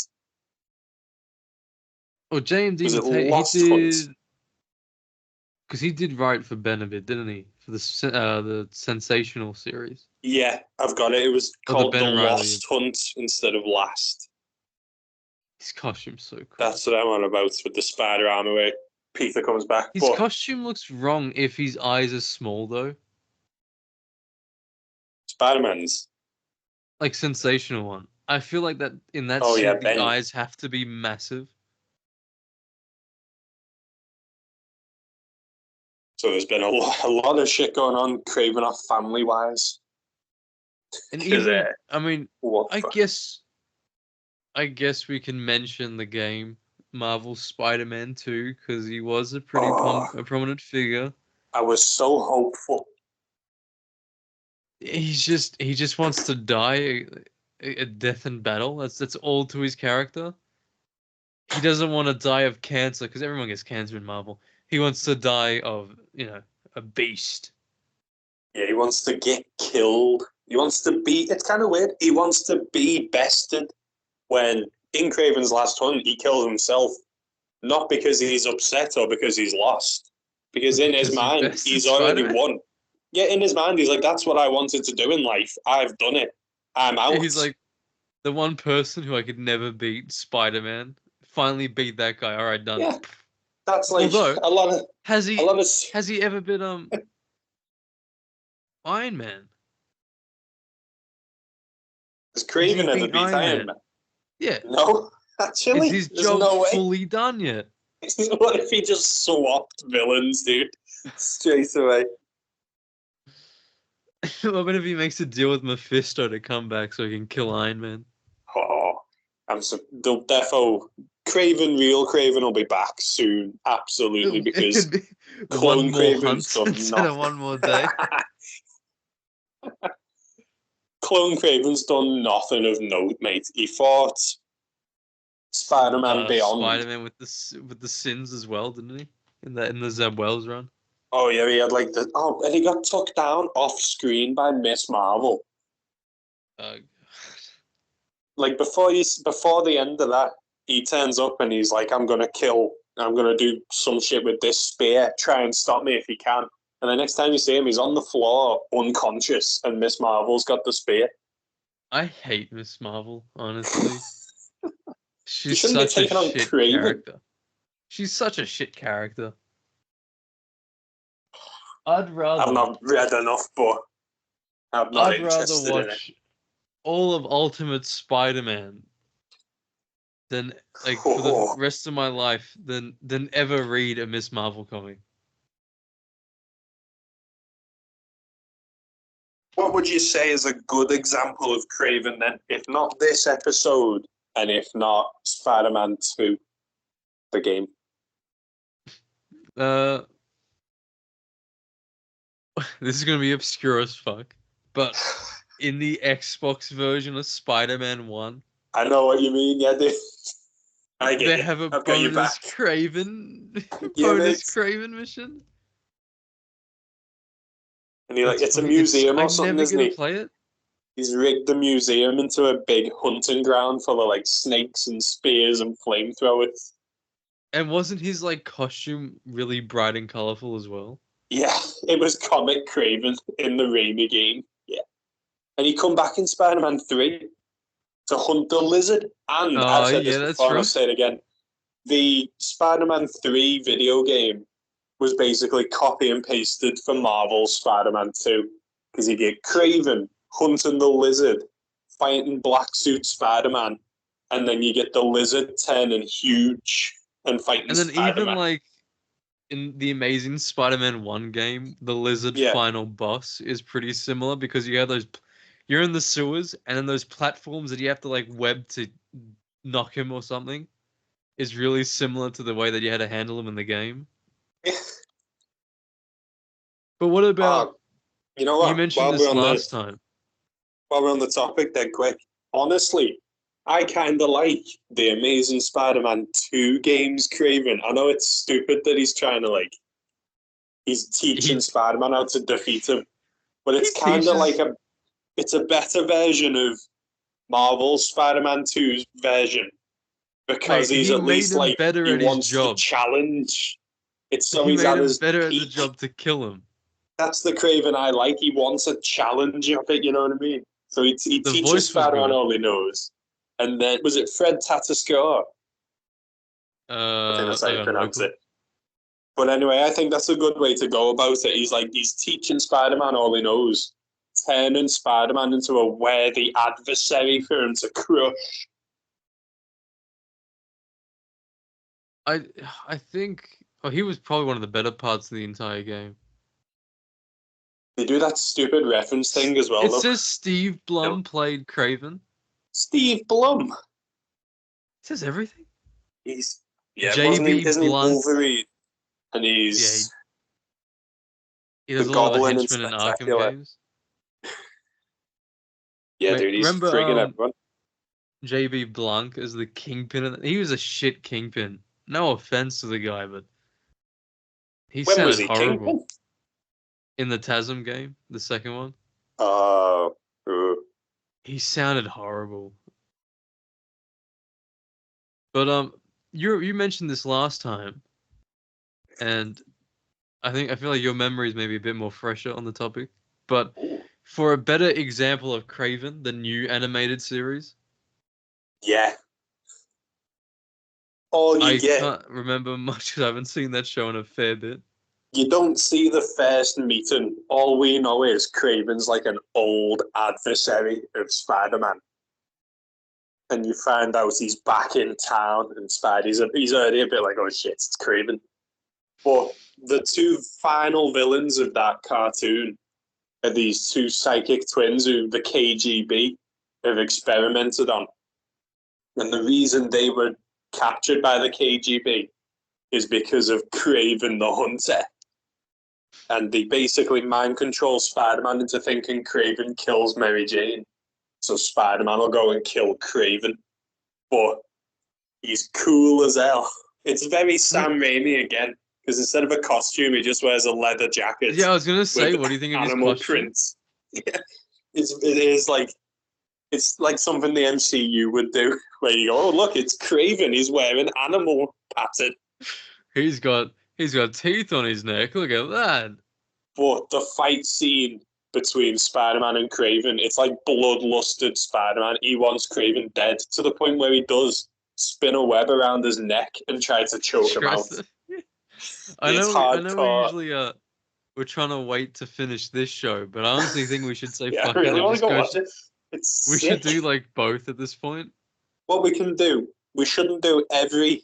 oh, JMD Was it Mateus, Lost he Hunt? did, because he did write for Ben a bit, didn't he? For the Sensational series. Yeah, I've got it. It was Oh, the called Ben The Reilly. Lost Hunt instead of Last. His costume's so cool. That's what I'm on about with the spider armor where Peter comes back. His costume looks wrong if his eyes are small, though. Spider-Man's. Like Sensational one. I feel like that in that Oh, suit, yeah, the Ben. eyes have to be massive. So there's been a lot of shit going on Kravinoff family-wise. And even, I mean, what I guess we can mention the game Marvel Spider-Man 2 because he was a pretty a prominent figure. I was so hopeful. He just wants to die a death in battle. That's all to his character. He doesn't want to die of cancer because everyone gets cancer in Marvel. He wants to die of, a beast. Yeah, he wants to get killed. He wants to be... It's kind of weird. He wants to be bested when in Kraven's Last Hunt, he kills himself. Not because he's upset or because he's lost. Because in his mind, he's already won. Yeah, in his mind, he's like, that's what I wanted to do in life. I've done it. I'm out. Yeah, he's like, the one person who I could never beat, Spider-Man, finally beat that guy. All right, done. Yeah, that's like although, a lot of... Has he ever been Iron Man? Has Kraven ever beat Iron Man? Yeah. No, actually. Is his job fully done yet? What if he just swapped villains, dude? Straight away. What if he makes a deal with Mephisto to come back so he can kill Iron Man? Oh, they'll defo... real Kraven will be back soon, absolutely, because Clone Kraven's done instead of one more day. Clone Kraven's done nothing of note, mate. He fought Spider-Man Beyond. Spider-Man with the sins as well, didn't he? In the Zeb Wells run. Oh yeah, he had like and he got took down off screen by Miss Marvel. Like before the end of that, he turns up and he's like, I'm gonna do some shit with this spear, try and stop me if you can. And the next time you see him, he's on the floor, unconscious, and Miss Marvel's got the spear. I hate Miss Marvel, honestly. She's such a shit character. She's such a shit character. I've not read enough, but I'm not interested in it. All of Ultimate Spider-Man than for the rest of my life than ever read a Miss Marvel comic. What would you say is a good example of Kraven then? If not this episode, and if not, Spider-Man 2, the game. This is gonna be obscure as fuck, but in the Xbox version of Spider-Man 1, I know what you mean, yeah, dude. I get they you. have a I've got your bonus back. Kraven Yeah, bonus mate. Kraven mission. And you're like, That's it's a fucking- museum or I'm something, never isn't gonna he? play it. He's rigged the museum into a big hunting ground full of like snakes and spears and flamethrowers. And wasn't his like costume really bright and colorful as well? Yeah, it was comic Kraven in the Raimi game. Yeah. And he come back in Spider-Man 3 to hunt the lizard. And Oh, I've said yeah, this that's before, and I'll right. say it again. The Spider-Man 3 video game was basically copy and pasted from Marvel's Spider-Man 2. Because you get Kraven hunting the lizard, fighting black suit Spider-Man, and then you get the lizard turning huge and fighting And then Spider-Man. even like in the Amazing Spider-Man 1 game, the lizard Yeah. final boss is pretty similar because you have those, you're in the sewers and then those platforms that you have to like web to knock him or something is really similar to the way that you had to handle him in the game. But what about, you know what? you mentioned this last time. While we're on the topic, then quick. Honestly, I kind of like the Amazing Spider-Man 2 games Kraven. I know it's stupid that he's trying to like, he's teaching Spider-Man how to defeat him, but it's kind of like it's a better version of Marvel's Spider-Man 2's version because Mate, he's he at made least him like better he at his wants job. to challenge. It's so He he's made at him his better at the peak. job to kill him. That's the Kraven I like. He wants a challenge of it, you know what I mean? So he The teaches voice was Spider-Man good. all he knows. And then, was it Fred Tatasciore? I think that's how I you got pronounce no it. But anyway, I think that's a good way to go about it. He's teaching Spider-Man all he knows, turning Spider-Man into a worthy adversary for him to crush. I think he was probably one of the better parts of the entire game. They do that stupid reference thing as well, It though. says Steve Blum played Kraven. Steve Blum. It says everything. He's J.B. isn't he Blunt. Wolverine? And he's He does the a lot of the Goblin in henchmen in Arkham Spectacular. games. Yeah, Mate, dude, he's remember friggin' everyone. J.B. Blanc as the Kingpin? He was a shit Kingpin. No offense to the guy, but he When was sounded he horrible. Kingpin? In the TASM game, the second one. Uh, He sounded horrible. But you mentioned this last time, and I feel like your memory is maybe a bit more fresher on the topic. But for a better example of Kraven, the new animated series, yeah. All I you get, can't remember much because I haven't seen that show in a fair bit. you don't see the first meeting. All we know is Craven's like an old adversary of Spider-Man. And you find out he's back in town, and he's already a bit like, oh shit, it's Kraven. But the two final villains of that cartoon are these two psychic twins who the KGB have experimented on. And the reason they were captured by the KGB is because of Kraven the Hunter. And they basically mind control Spider-Man into thinking Kraven kills Mary Jane. So Spider-Man will go and kill Kraven. But he's cool as hell. It's very Sam Raimi again. Because instead of a costume, he just wears a leather jacket. Yeah, I was gonna say, what do you think of his animal costume? prints. Yeah. It's like something the MCU would do, where you go, oh look, it's Kraven. He's wearing animal pattern. He's got teeth on his neck. Look at that. But the fight scene between Spider-Man and Kraven, it's like bloodlusted Spider-Man. He wants Kraven dead to the point where he does spin a web around his neck and try to choke him out. I know hardcore. we usually we're trying to wait to finish this show, but I honestly think we should say Yeah, fuck I really it. want to go watch it. It's We sick. should do like both at this point. What we can do, we shouldn't do every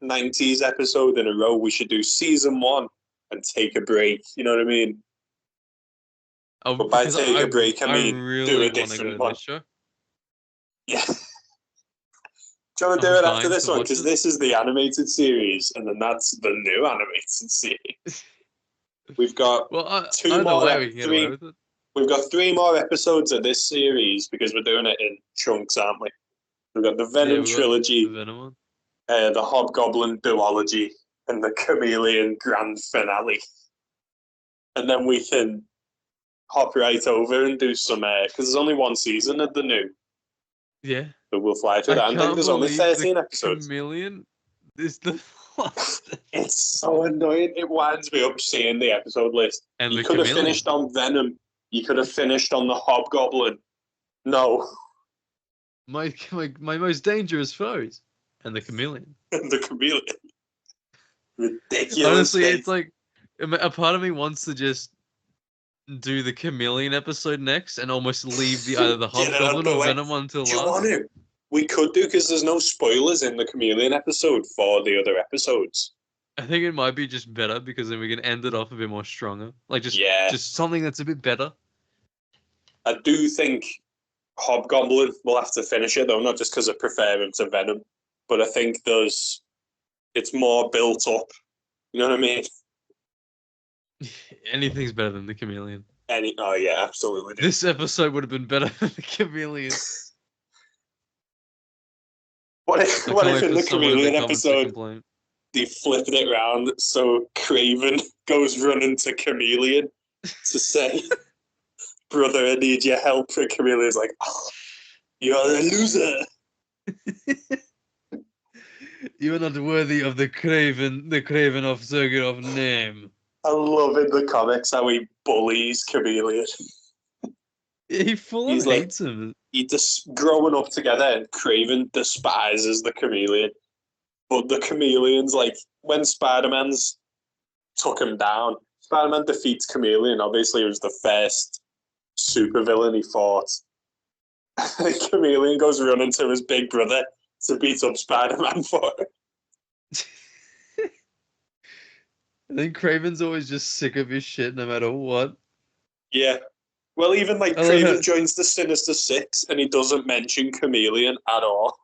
90s episode in a row. We should do season 1 and take a break. You know what I mean? Oh, But by because take a break, I mean really do a want to go different to one. this show. Yeah. Do you want to do I'm it after dying this to one? watch Because it. this is the animated series, and then that's the new animated series. We've got Well, two either more, way, we can get away three. with it. We've got 3 more episodes of this series because we're doing it in chunks, aren't we? We've got the Venom we got trilogy, the Venom one. the Hobgoblin duology, and the Chameleon grand finale. And then we can hop right over and do some, because there's only one season of the new, Yeah. so we'll fly through I that. I think can't there's only believe 13 the episodes. Chameleon is the last. It's so annoying. It winds me up seeing the episode list. And You the could have Chameleon. finished on Venom. You could have finished on the Hobgoblin. No. My most dangerous foes. And the Chameleon. The Chameleon. Ridiculous. Honestly, it's like a part of me wants to just do the Chameleon episode next and almost leave either the Get it out Hobgoblin the or way. Venom until Do you last. want to? We could do, because there's no spoilers in the Chameleon episode for the other episodes. I think it might be just better because then we can end it off a bit more stronger. Like Yeah. just something that's a bit better. I do think Hobgoblin will have to finish it, though, not just because I prefer him to Venom, but I think it's more built up. You know what I mean? Anything's better than the Chameleon. Oh, yeah, absolutely. This episode would have been better than the Chameleon. What if in the Chameleon episode complain. they flipped it around so Kraven goes running to Chameleon to say, "Brother, I need your help," and Chameleon's like, "Oh, you're a loser." You are not worthy of the Kraven of Sergirov name. I love in the comics how he bullies Chameleon. Yeah, he full on He's like- hates him. He just growing up together, and Kraven despises the Chameleon. But the Chameleon's like, when Spider-Man's took him down, Spider-Man defeats Chameleon. Obviously, it was the first supervillain he fought. And Chameleon goes running to his big brother to beat up Spider-Man for it. I think Kraven's always just sick of his shit no matter what. Yeah. Well, even like I love Kraven it. joins the Sinister Six, and he doesn't mention Chameleon at all.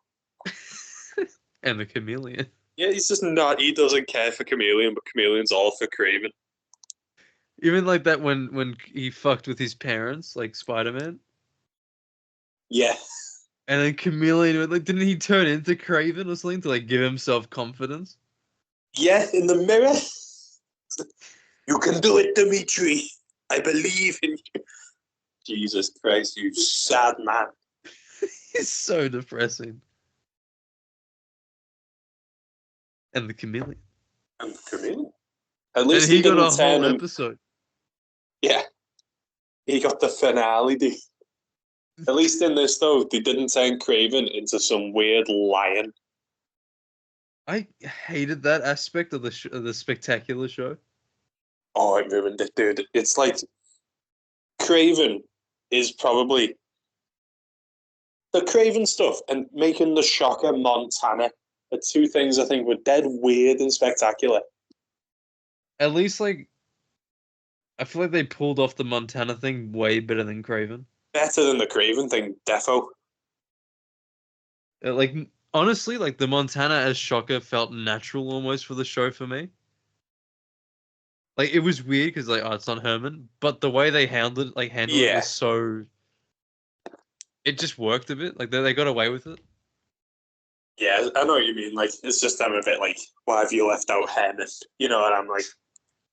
And the Chameleon. Yeah, he's just not. He doesn't care for Chameleon, but Chameleon's all for Kraven. Even like that when he fucked with his parents, like Spider-Man. Yeah. And then Chameleon, like, didn't he turn into Kraven or something to like give himself confidence? Yeah, in the mirror. You can do it, Dimitri. I believe in you. Jesus Christ, you sad man. It's so depressing. And the Chameleon. And Chameleon. At And least he got a didn't turn whole him. episode. Yeah. He got the finale. At least in this, though, they didn't turn Kraven into some weird lion. I hated that aspect of the spectacular show. Oh, it ruined it, dude. It's like Kraven is probably the Kraven stuff and making the Shocker Montana are two things I think were dead weird and spectacular. At least, like, I feel like they pulled off the Montana thing way better than Kraven. Better than the Kraven thing, defo. Like, honestly, like, the Montana as Shocker felt natural almost for the show for me. Like, it was weird because, like, oh, it's not Herman, but the way they handled it was so... It just worked a bit. Like, they got away with it. Yeah, I know what you mean. Like, it's just I'm a bit like, why have you left out Herman? You know, and I'm like,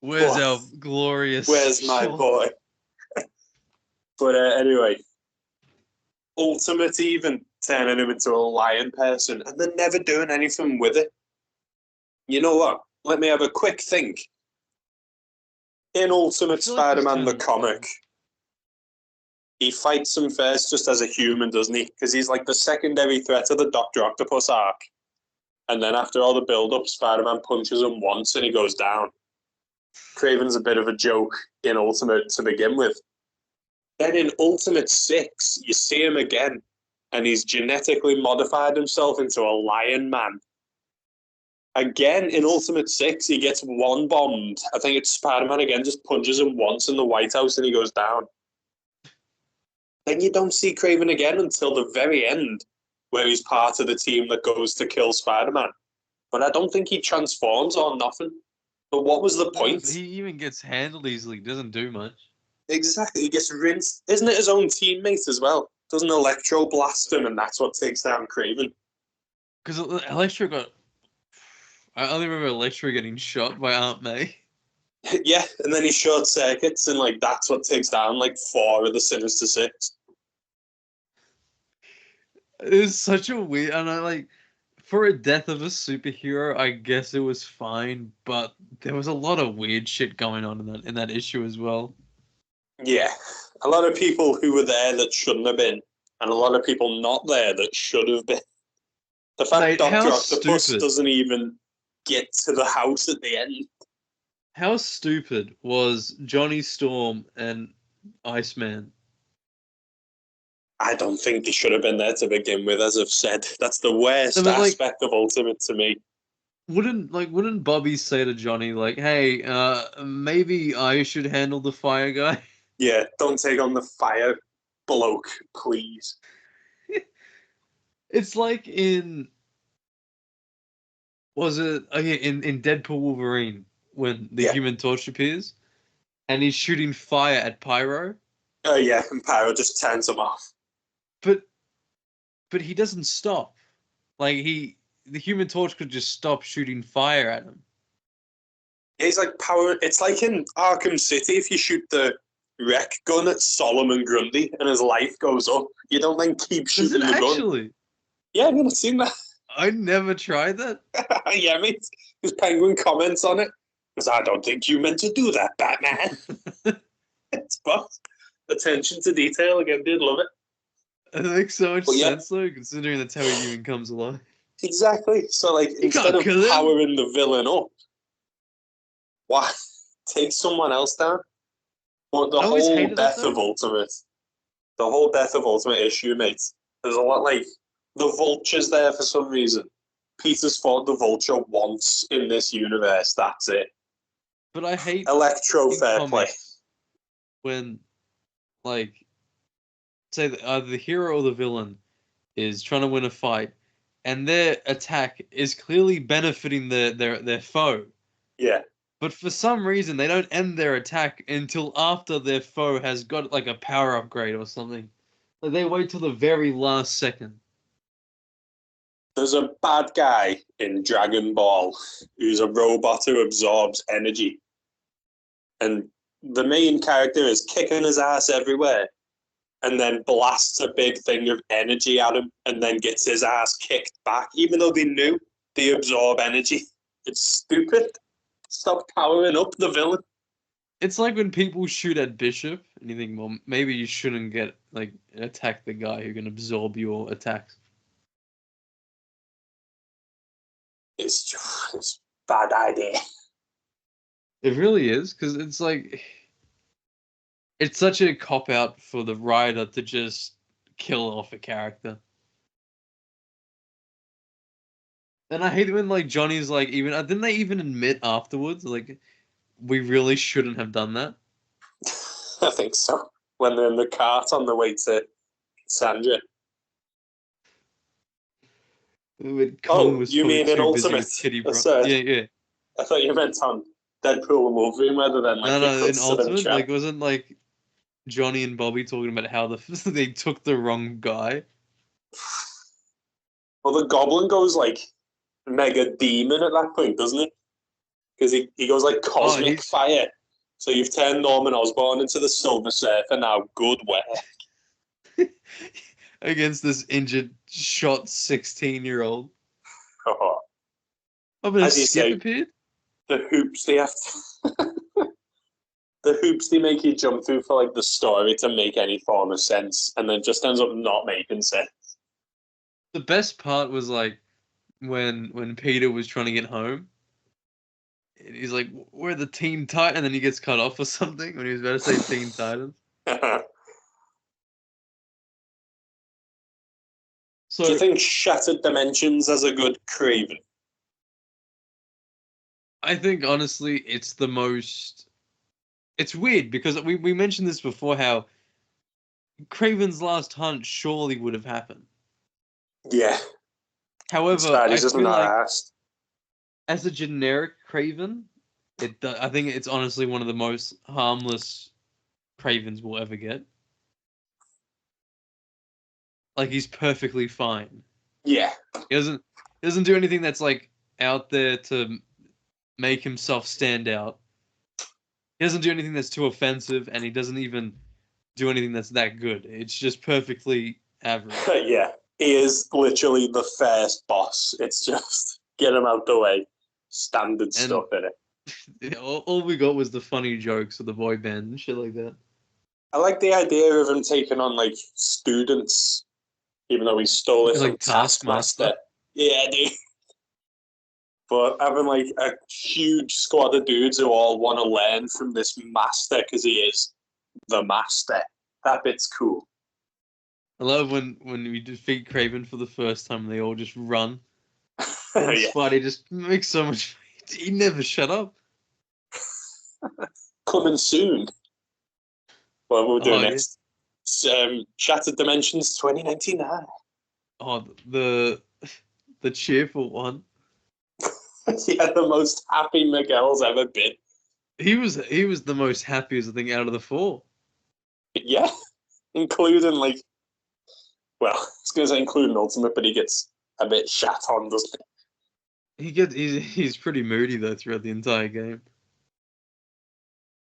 Where's what? our glorious... Where's my boy? But anyway, Ultimate even turning him into a lion person, and they're never doing anything with it. You know what? Let me have a quick think. In Ultimate feel like Spider-Man, the this comic, he fights him first just as a human, doesn't he? Because he's like the secondary threat of the Dr. Octopus arc. And then after all the build-up, Spider-Man punches him once and he goes down. Kraven's a bit of a joke in Ultimate to begin with. Then in Ultimate 6, you see him again, and he's genetically modified himself into a lion man. Again, in Ultimate 6, he gets one bombed. I think it's Spider-Man again, just punches him once in the White House and he goes down. Then you don't see Kraven again until the very end, where he's part of the team that goes to kill Spider-Man. But I don't think he transforms or nothing. But what was the point? He even gets handled easily. Doesn't do much. Exactly, he gets rinsed. Isn't it his own teammate as well? Doesn't Electro blast him, and that's what takes down Kraven? Because Electro got. I only remember Electro getting shot by Aunt May. Yeah, and then he short circuits, and like that's what takes down like 4 of the Sinister Six. It was such a weird, and I like for a death of a superhero, I guess it was fine, but there was a lot of weird shit going on in that issue as well. Yeah, a lot of people who were there that shouldn't have been, and a lot of people not there that should have been. The fact Mate, Doctor how Octopus stupid. doesn't even get to the house at the end. How stupid was Johnny Storm and Iceman? I don't think they should have been there to begin with, as I've said. That's the worst No, but, like, aspect of Ultimate to me. Wouldn't Bobby say to Johnny like, "Hey, maybe I should handle the fire guy"? Yeah, don't take on the fire bloke, please. It's like in in Deadpool Wolverine when the Yeah. Human Torch appears and he's shooting fire at Pyro, Oh yeah, and Pyro just turns him off. but he doesn't stop. Like the Human Torch could just stop shooting fire at him. Yeah, he's like power. It's like in Arkham City, if you shoot the rec gun at Solomon Grundy and his life goes up, you don't then keep Does shooting it the gun. actually? Yeah, I've never seen that. I never tried that. Yeah, mate. Because Penguin comments on it. Because I don't think you meant to do that, Batman. It's boss. Attention to detail again, did love it. It makes so much But yeah. sense though, considering that's how he even comes alive. Exactly. So like instead can't of kill him. powering the villain up, why take someone else down? But the I always whole hated that, death though. of Ultimate, the whole death of Ultimate issue, mate. There's a lot like the Vulture's there for some reason. Peter's fought the Vulture once in this universe. That's it. But I hate Electro in fair play. comics when, like, say that either the hero or the villain is trying to win a fight, and their attack is clearly benefiting their foe. Yeah. But for some reason, they don't end their attack until after their foe has got like a power upgrade or something. Like they wait till the very last second. There's a bad guy in Dragon Ball who's a robot who absorbs energy. And the main character is kicking his ass everywhere and then blasts a big thing of energy at him and then gets his ass kicked back, even though they knew they absorb energy. It's stupid. Stop powering up the villain. It's like when people shoot at Bishop and you think, well, maybe you shouldn't attack the guy who can absorb your attacks. It's a bad idea. It really is, because it's like it's such a cop out for the writer to just kill off a character. And I hate when like Johnny's like even didn't they even admit afterwards like we really shouldn't have done that? I think so. When they're in the cart on the way to Sandra. When Kong was you probably mean in too busy Ultimate? with Kitty Bro. Sorry. Yeah. I thought you meant on Deadpool and Wolverine rather than like No, in cuts to them Ultimate, chat. like wasn't like Johnny and Bobby talking about how they took the wrong guy? Well, the Goblin goes like mega demon at that point, doesn't he? Because he goes like cosmic fire. So you've turned Norman Osborn into the Silver Surfer now. Good work. Against this injured, shot 16-year-old. Oh, Oh, but a as you skip say, appeared? the hoops they have to... the hoops they make you jump through for like the story to make any form of sense, and then just ends up not making sense. The best part was like when Peter was trying to get home. And he's like, "We're the Teen Titan," and then he gets cut off or something when he was about to say Teen Titans. So, do you think Shattered Dimensions has a good Kraven? I think honestly, it's the most. It's weird because we mentioned this before. How Kraven's Last Hunt surely would have happened. Yeah. However, Spidey's I just feel not like asked. as a generic Craven, I think it's honestly one of the most harmless Cravens we'll ever get. Like he's perfectly fine. Yeah. He doesn't do anything that's like out there to make himself stand out. He doesn't do anything that's too offensive, and he doesn't even do anything that's that good. It's just perfectly average. Yeah. He is literally the first boss. It's just get him out the way. Standard stuff in it. All we got was the funny jokes of the boy band and shit like that. I like the idea of him taking on like students, even though he stole it from Like Taskmaster. Yeah, dude. But having like a huge squad of dudes who all want to learn from this master because he is the master. That bit's cool. I love when we defeat Kraven for the first time, they all just run. And Yeah. Spidey just makes so much. He never shut up. Coming soon. What we'll do Oh, next. Shattered Dimensions 2099. Oh, the cheerful one. Yeah, the most happy Miguel's ever been. He was the most happiest, I think, out of the four. Yeah, including like, well, I was going to say including Ultimate, but he gets a bit shat on, doesn't he? He's pretty moody though throughout the entire game.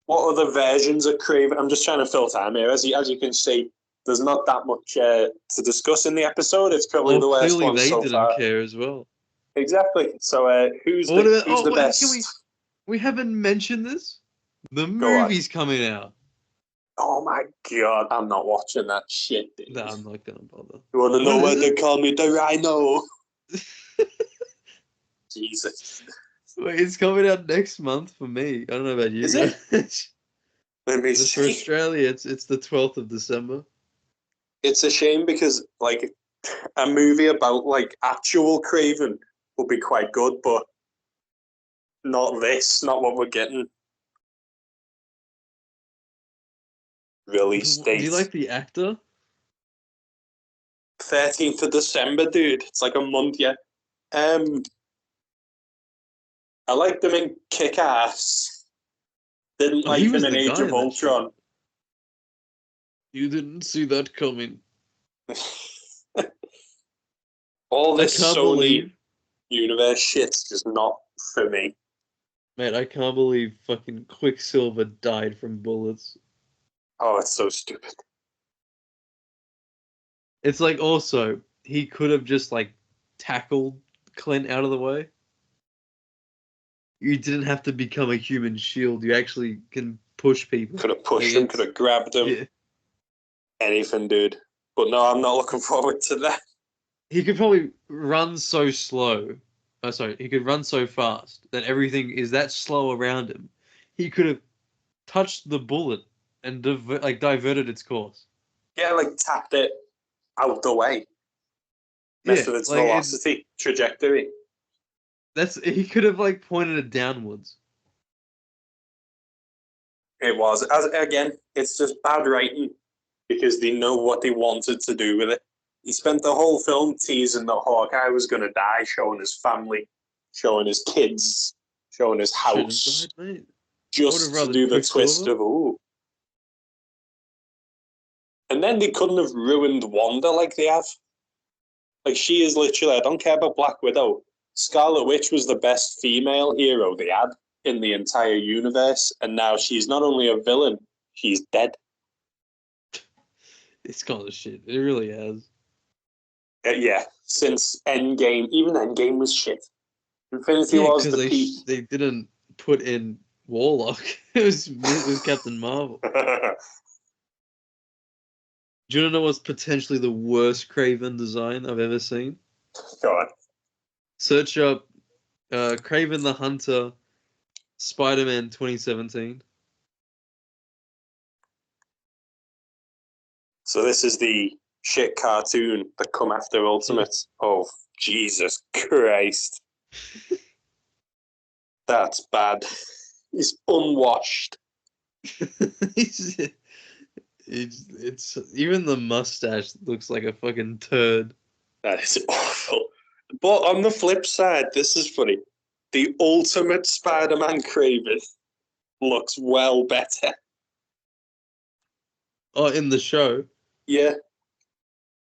What other versions of Kraven? I'm just trying to fill time here. As you can see, there's not that much to discuss in the episode. It's probably the worst Clearly one they so didn't far. care as well. Exactly. So who's What the, about, who's the wait, best? we haven't mentioned this. The Go on. movie's coming out. Oh my god, I'm not watching that shit, dude. No, I'm not gonna bother. You want to know What why is they it? call me the Rhino? Jesus. Wait, it's coming out next month for me. I don't know about you. Is it? guys. Let me For see. Australia, it's the 12th of December. It's a shame because like a movie about like actual Craven would be quite good, but not this, not what we're getting. Release Do date. you like the actor? 13th of December, dude. It's like a month, yeah. I liked him in Kick-Ass. Didn't Oh, like he him was in the Age guy of in that shit. Ultron. You didn't see that coming. All I this can't Sony believe, universe shit's just not for me. mate, I can't believe fucking Quicksilver died from bullets. Oh, it's so stupid. It's like also, he could have just like tackled Clint out of the way. You didn't have to become a human shield. You actually can push people. Could have pushed Like, him, could have grabbed him. Yeah. Anything, dude. But no, I'm not looking forward to that. He could probably run so slow. Oh, sorry, he could run so fast that everything is that slow around him. He could have touched the bullet and diverted its course. Yeah, like tapped it out the way. Yeah, Messed with its like velocity, trajectory. he could have like pointed it downwards. It was. Again, it's just bad writing because they know what they wanted to do with it. He spent the whole film teasing that Hawkeye was going to die, showing his family, showing his kids, showing his house, Shouldn't died, mate. just to do the twist of, ooh. And then they couldn't have ruined Wanda like they have. Like, she is literally, I don't care about Black Widow. Scarlet Witch was the best female hero they had in the entire universe, and now she's not only a villain, she's dead. It's gone to shit. It really has. Yeah, since Endgame, even Endgame was shit. Infinity War's the peak. They didn't put in Warlock. It was Captain Marvel. Do you want to know what's potentially the worst Kraven design I've ever seen? Go on. Search up Kraven the Hunter, Spider-Man 2017. So this is the shit cartoon that come after Ultimate. Oh, Jesus Christ. That's bad. He's unwashed. It's even the mustache looks like a fucking turd. That is awful. But on the flip side, this is funny. The ultimate Spider-Man Kraven looks well better. Oh, in the show. Yeah.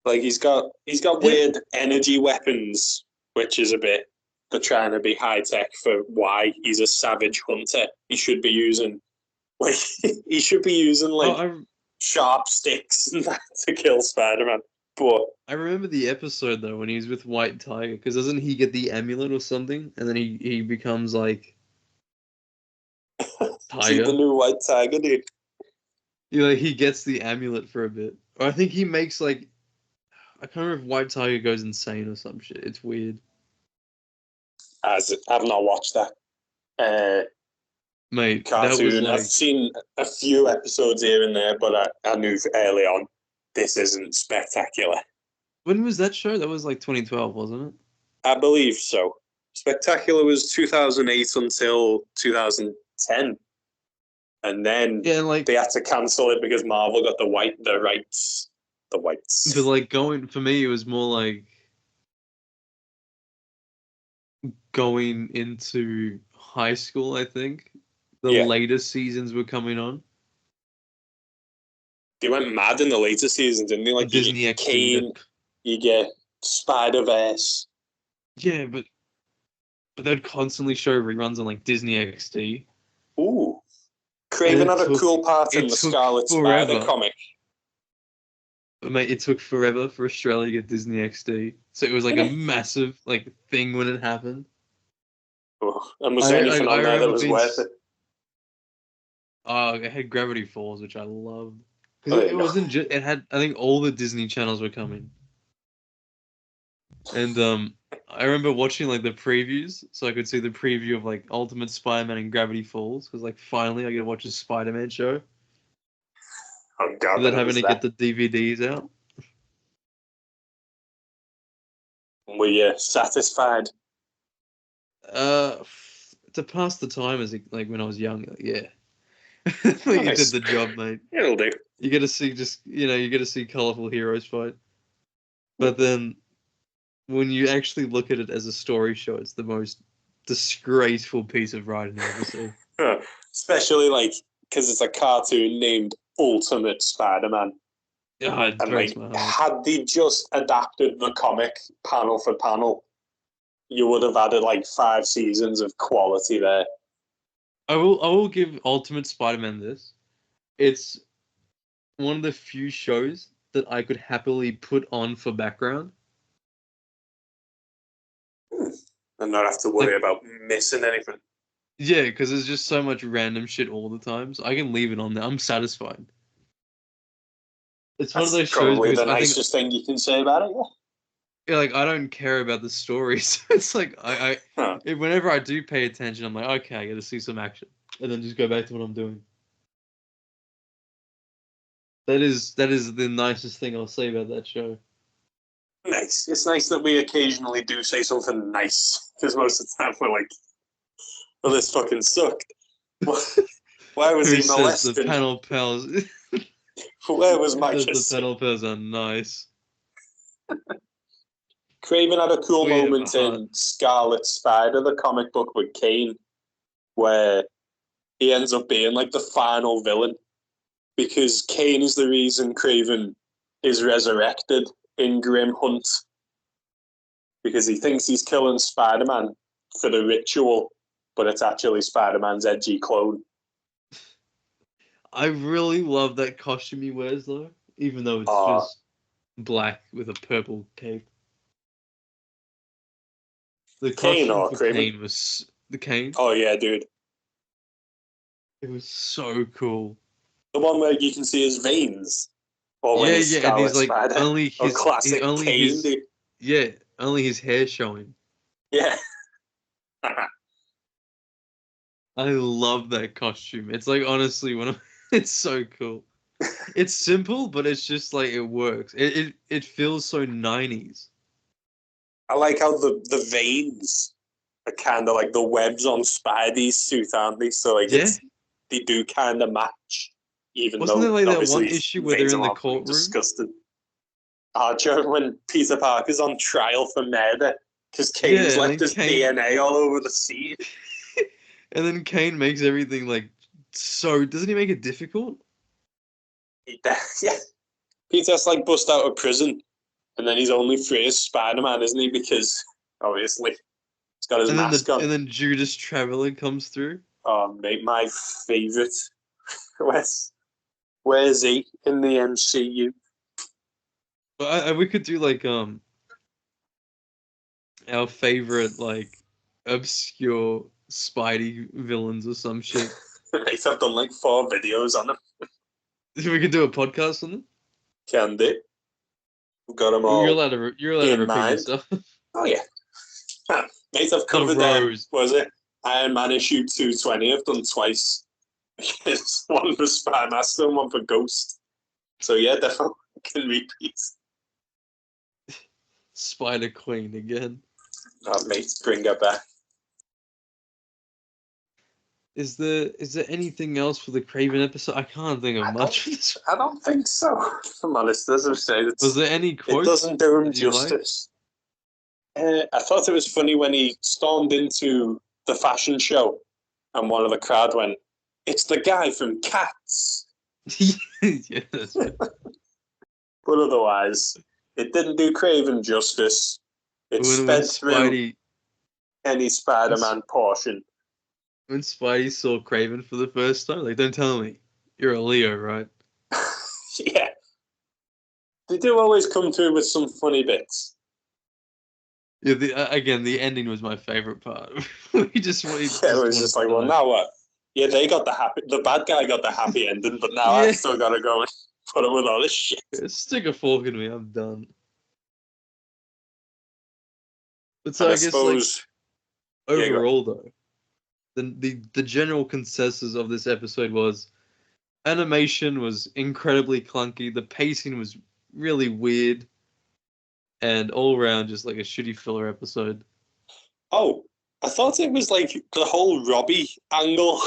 Like he's got weird energy weapons, which is a bit they're trying to be high tech for why he's a savage hunter. He should be using like sharp sticks and that to kill Spider-Man. But I remember the episode though when he was with White Tiger, because doesn't he get the amulet or something, and then he becomes like see the Tiger. new White Tiger, dude. Yeah, like, he gets the amulet for a bit, or I think he makes like I can't remember if White Tiger goes insane or some shit. It's weird. As I've not watched that Mate, cartoon. that was like I've seen a few episodes here and there, but I knew early on this isn't spectacular. when was that show? That was like 2012, wasn't it? I believe so. Spectacular was 2008 until 2010. And then Yeah, like they had to cancel it because Marvel got the rights. The whites. but like going for me, it was more like going into high school. I think the Yeah. later seasons were coming on. They went mad in the later seasons, didn't they? Like Disney you XD. get Kane, you get Spider-Verse. Yeah, but they'd constantly show reruns on like Disney XD. Ooh. Kraven had a cool part in it the took Scarlet forever. Spider comic. But mate, it took forever for Australia to get Disney XD. So it was like a massive like thing when it happened. Oh, and was there anything on there that was worth it? Oh, it had Gravity Falls, which I loved. Oh, Because yeah, it wasn't just, it had, I think all the Disney channels were coming. And I remember watching like the previews, so I could see the preview of like Ultimate Spider-Man and Gravity Falls, because like finally I get to watch a Spider-Man show Oh god, without having to get the DVDs out. Were you satisfied? To pass the time as like when I was young, yeah. Like, Nice. it did the job, mate. It'll do. You get to see you get to see colorful heroes fight. But then when you actually look at it as a story show, it's the most disgraceful piece of writing I've ever seen. Especially like because it's a cartoon named Ultimate Spider-Man. Yeah, it And breaks like, my heart. had they just adapted the comic panel for panel, you would have added like 5 seasons of quality there. I will give Ultimate Spider-Man this. It's one of the few shows that I could happily put on for background. And not have to worry about missing anything. Yeah, because there's just so much random shit all the time, so I can leave it on there. I'm satisfied. It's one of those shows Probably because the nicest thing you can say about it. yeah, like I don't care about the stories. It's like whenever I do pay attention, I'm like, okay, I got to see some action, and then just go back to what I'm doing. That is the nicest thing I'll say about that show. Nice. It's nice that we occasionally do say something nice, because most of the time we're like, well, this fucking sucked. Why was Who he says molested? the panel pals? Where was my Says kiss? the panel pals are nice. Kraven had a cool Sweet of moment a heart. in Scarlet Spider, the comic book with Kane, where he ends up being like the final villain, because Kane is the reason Kraven is resurrected in Grim Hunt, because he thinks he's killing Spider-Man for the ritual, but it's actually Spider-Man's edgy clone. I really love that costume he wears though, even though it's just black with a purple cape. The Kane costume or for Kraven? Kane was the Kane. Oh yeah, dude. It was so cool. The one where you can see his veins. Or when he's and Scarlet he's like Spider. only his classic Kane, dude. Yeah, only his hair showing. Yeah. I love that costume. It's like honestly it's so cool. It's simple, but it's just like it works. It feels so 90s. I like how the veins are kind of like the webs on Spidey's suit, aren't they? So like they do kind of match, even Wasn't though there like that obviously one issue where they're veins in the are courtroom? disgusting. Archer when Peter Parker's on trial for murder because Kane's Yeah, left his DNA all over the scene. And then Kane makes everything like so. Doesn't he make it difficult? Yeah. Peter's like bust out of prison, and then he's only free as Spider-Man, isn't he? Because obviously he's got his mask on. And then Judas Traveler comes through. Oh, mate, my favorite. Where's he in the MCU? But we could do like our favorite like obscure Spidey villains or some shit. I've done like 4 videos on them. We could do a podcast on them. Can do. We've got them all. You're allowed to repeat yourself. Oh yeah, mate. I've covered them. Was it Iron Man issue 220? I've done twice. It's one for Spymaster and one for Ghost. So yeah, definitely can repeat. Spider Queen again. Oh, mate, bring her back. Is there anything else for the Kraven episode? I can't think of much. I don't think so. If I'm honest, as I've said, was there any quotes? It doesn't do him justice. Like? I thought it was funny when he stormed into the fashion show, and one of the crowd went, "It's the guy from Cats." Yeah, that's right. But otherwise, it didn't do Kraven justice. It sped through any Spider-Man portion. When Spidey saw Kraven for the first time, like, don't tell me you're a Leo, right? Yeah. They do always come through with some funny bits. Yeah, the ending was my favorite part. It was just like, well, now what? Yeah, the bad guy got the happy ending, but now I've still got to go and put up with all this shit. Yeah, stick a fork in me, I'm done. But so I guess, like, overall, though, the general consensus of this episode was animation was incredibly clunky, the pacing was really weird, and all around just like a shitty filler episode. Oh, I thought it was like the whole Robbie angle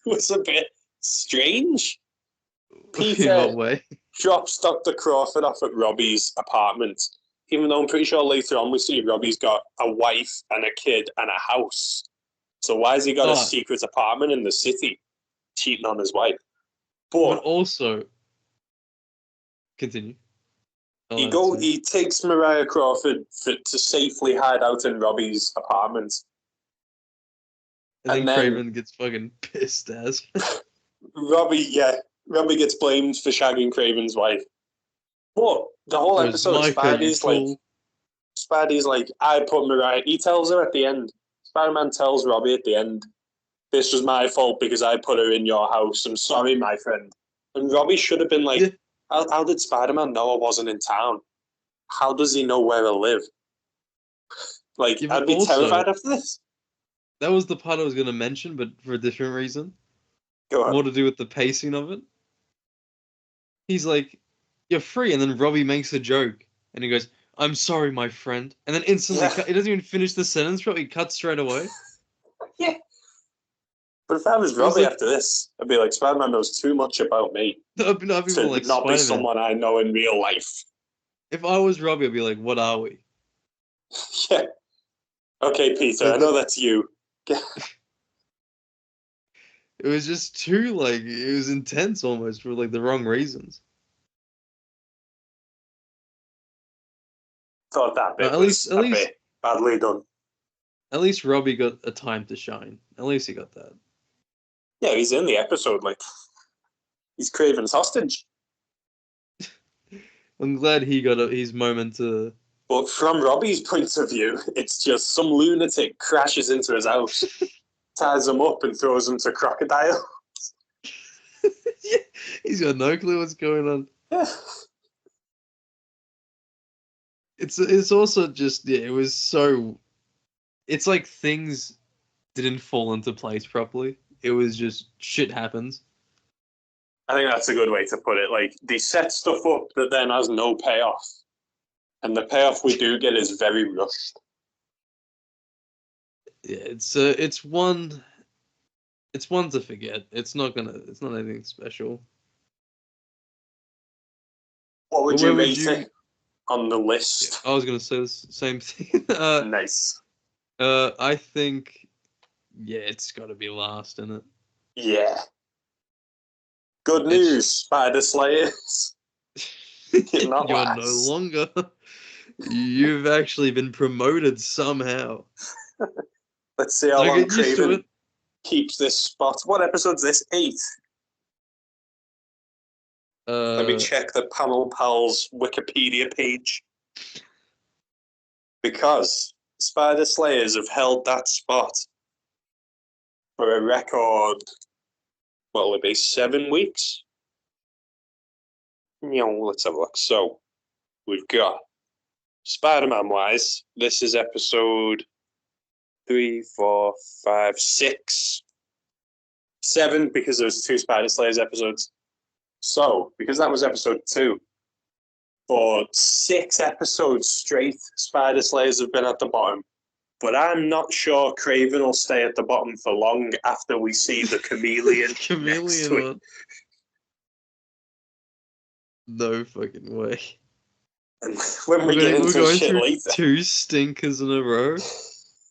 was a bit strange. Peter In what way? drops Dr. Crawford off at Robbie's apartment, even though I'm pretty sure later on we see Robbie's got a wife and a kid and a house. So why has he got a secret apartment in the city, cheating on his wife? But also, continue. He takes Mariah Crawford to safely hide out in Robbie's apartment. And then Kraven gets fucking pissed as. Robbie gets blamed for shagging Kraven's wife. But the whole episode, Spidey's like, I put Mariah. He tells her at the end. Spider-Man tells Robbie at the end, this was my fault because I put her in your house. I'm sorry, my friend. And Robbie should have been like, how did Spider-Man know I wasn't in town? How does he know where I live? Like, I'd be terrified after this. That was the part I was going to mention, but for a different reason. Go on. More to do with the pacing of it. He's like, you're free. And then Robbie makes a joke. And he goes, I'm sorry, my friend. And then instantly, he doesn't even finish the sentence, but he cuts straight away. Yeah. But if I was Robbie after this, I'd be like, Spider-Man knows too much about me. I'd be like, not be someone I know in real life. If I was Robbie, I'd be like, what are we? Yeah. Okay, Peter, I know that's you. It was just too, like, it was intense almost for, like, the wrong reasons. Thought that bit was a bit badly done. At least Robbie got a time to shine. At least he got that. Yeah, he's in the episode, like, he's Kraven's hostage. I'm glad he got his moment to... But from Robbie's point of view, it's just some lunatic crashes into his house, ties him up and throws him to crocodiles. Yeah, he's got no clue what's going on. Yeah. It's also just, it was so... It's like things didn't fall into place properly. It was just shit happens. I think that's a good way to put it. Like, they set stuff up that then has no payoff. And the payoff we do get is very rushed. Yeah, it's one to forget. It's not anything special. What would you rate it? on the list? I was gonna say the same thing. Nice. I think, yeah, it's got to be last, isn't it? Yeah. Good news, Spider Slayers. You're not You're last. no longer. You've actually been promoted somehow. Let's see how Don't long get used to Kraven it. keeps this spot. What episode's this? 8. Let me check the Panel Pals Wikipedia page. Because Spider Slayers have held that spot for a record, what will it be, 7 weeks? Let's have a look. So, we've got Spider-Man wise, this is episode 3, 4, 5, 6, 7, because there's 2 Spider Slayers episodes. So, because that was episode 2, for 6 episodes straight, Spider Slayers have been at the bottom. But I'm not sure Kraven will stay at the bottom for long after we see the chameleon, next week. On. No fucking way. And when we get into shit later, 2 stinkers in a row.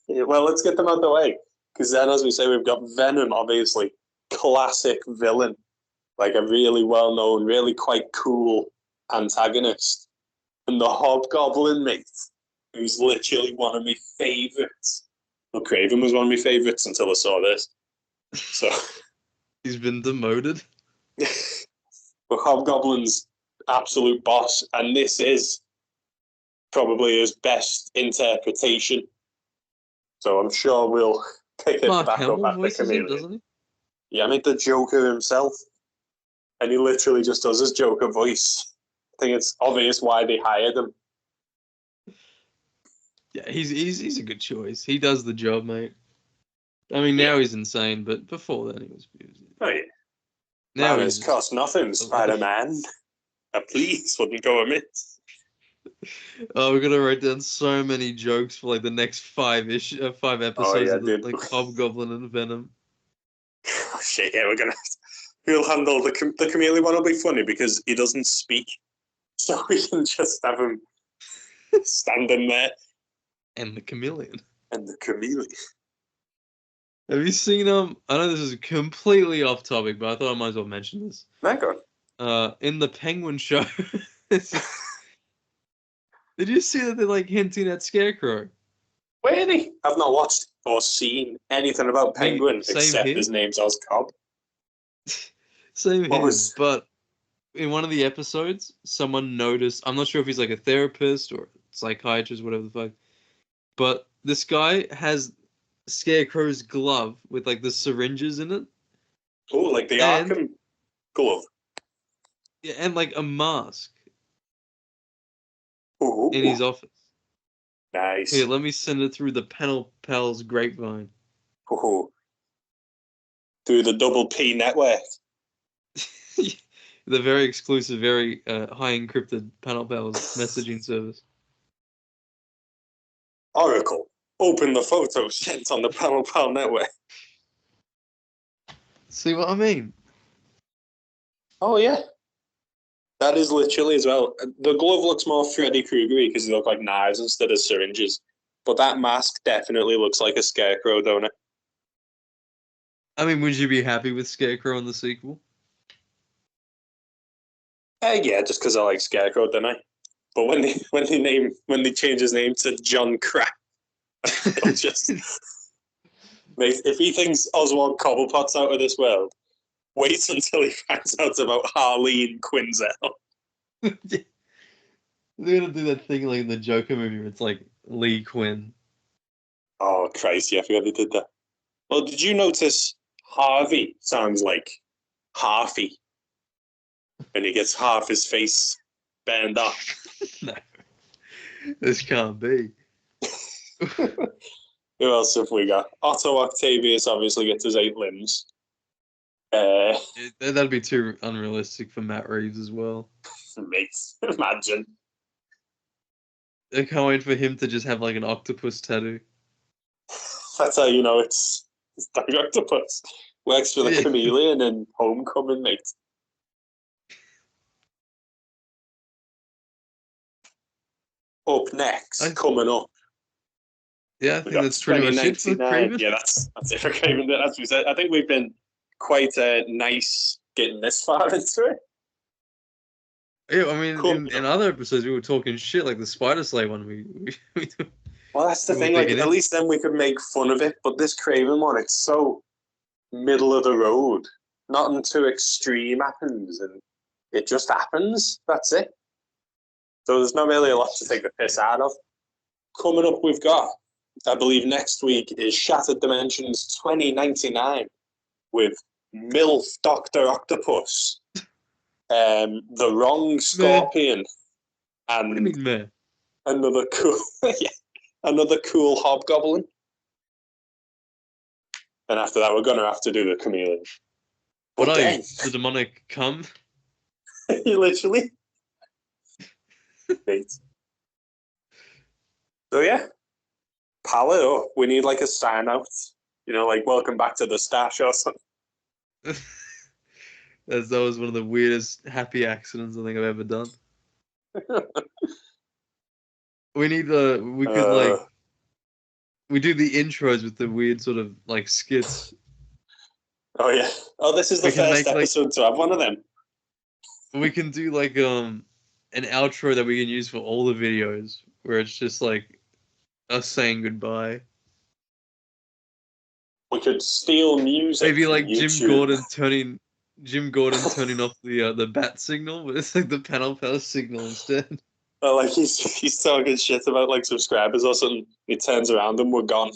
Yeah, well, let's get them out of the way. Because then, as we say, we've got Venom, obviously. Classic villain. Like a really well-known, really quite cool antagonist. And the Hobgoblin, mate, who's literally one of my favourites. Well, Kraven was one of my favourites until I saw this. So he's been demoted. But Hobgoblin's absolute boss, and this is probably his best interpretation. So I'm sure we'll pick it back up at the Chameleon. Doesn't he? Yeah, I mean the Joker himself, and he literally just does his Joker voice. I think it's obvious why they hired him. Yeah, he's a good choice. He does the job, mate. I mean, now he's insane, but before then he was. Oh yeah. Now it's cost nothing, Spider-Man. Please wouldn't go amiss. Oh, we're gonna write down so many jokes for like the next 5 episodes of like Hobgoblin and Venom. Oh shit! Yeah, we'll handle the chameleon one. Will be funny because he doesn't speak, so we can just have him standing there. And the chameleon. And the chameleon. Have you seen I know this is completely off topic, but I thought I might as well mention this. Go on. In the Penguin show. Did you see that they're like hinting at Scarecrow? Really? I've not watched or seen anything about Penguin except his name's Oscob. Same here, but in one of the episodes, someone noticed, I'm not sure if he's like a therapist or psychiatrist, whatever the fuck, but this guy has Scarecrow's glove with like the syringes in it. Oh, like the Arkham glove. Yeah, and like a mask. Ooh. In his office. Nice. Here, let me send it through the Panel Pals grapevine. Ooh. Through the Double P network. The very exclusive, very high encrypted Panel Pals messaging service. Oracle, open the photos sent on the Panel Pal network. See what I mean? Oh, yeah. That is literally as well. The glove looks more Freddy Krueger-y because they look like knives instead of syringes. But that mask definitely looks like a Scarecrow, don't it? I mean, would you be happy with Scarecrow in the sequel? Yeah, just because I like Scarecrow, don't I? But when they change his name to John Crap, just mate, if he thinks Oswald Cobblepot's out of this world, wait until he finds out about Harleen Quinzel. They're gonna do that thing like in the Joker movie where it's like Lee Quinn. Oh Christ, yeah, I forgot they did that. Well, did you notice Harvey sounds like Harvey? And he gets half his face burned off. No. This can't be. Who else have we got? Otto Octavius obviously gets his 8 limbs. That'd be too unrealistic for Matt Reeves as well. Mate, imagine. I can't wait for him to just have like an octopus tattoo. That's how you know it's Dr. Octopus. Works for the chameleon and Homecoming, mate. up next, I- coming up. Yeah, I We think got that's pretty much it for 2099. Kraven. Yeah, that's it for Kraven. As we said, I think we've been quite nice getting this far into it. Yeah, I mean, Cool. in other episodes we were talking shit, like the Spider Slay one. Well, that's the We were thing. Like, digging at in. least then we could make fun of it. But this Kraven one, it's so middle of the road. Nothing too extreme happens, and it just happens. That's it. So there's not really a lot to take the piss out of. Coming up, we've got, I believe, next week is Shattered Dimensions 2099 with MILF Dr. Octopus, The Wrong Scorpion, What do you and mean, man? another cool, yeah, another cool Hobgoblin. And after that, we're gonna have to do the Chameleon. What But are then, you? The demonic come? you literally. Right. So yeah, pal it up. We need like a sign out. You know, like welcome back to the stash or something. That was one of the weirdest happy accidents I think I've ever done. We need we could like we do the intros with the weird sort of like skits. Oh yeah. Oh, this is the We can first make, like- episode to have one of them. We can do like an outro that we can use for all the videos where it's just like us saying goodbye. We could steal music. Maybe from like YouTube. Jim Gordon turning off the bat signal, but it's like the panel post signal instead. Or like he's talking shit about like subscribers or something. He turns around and we're gone.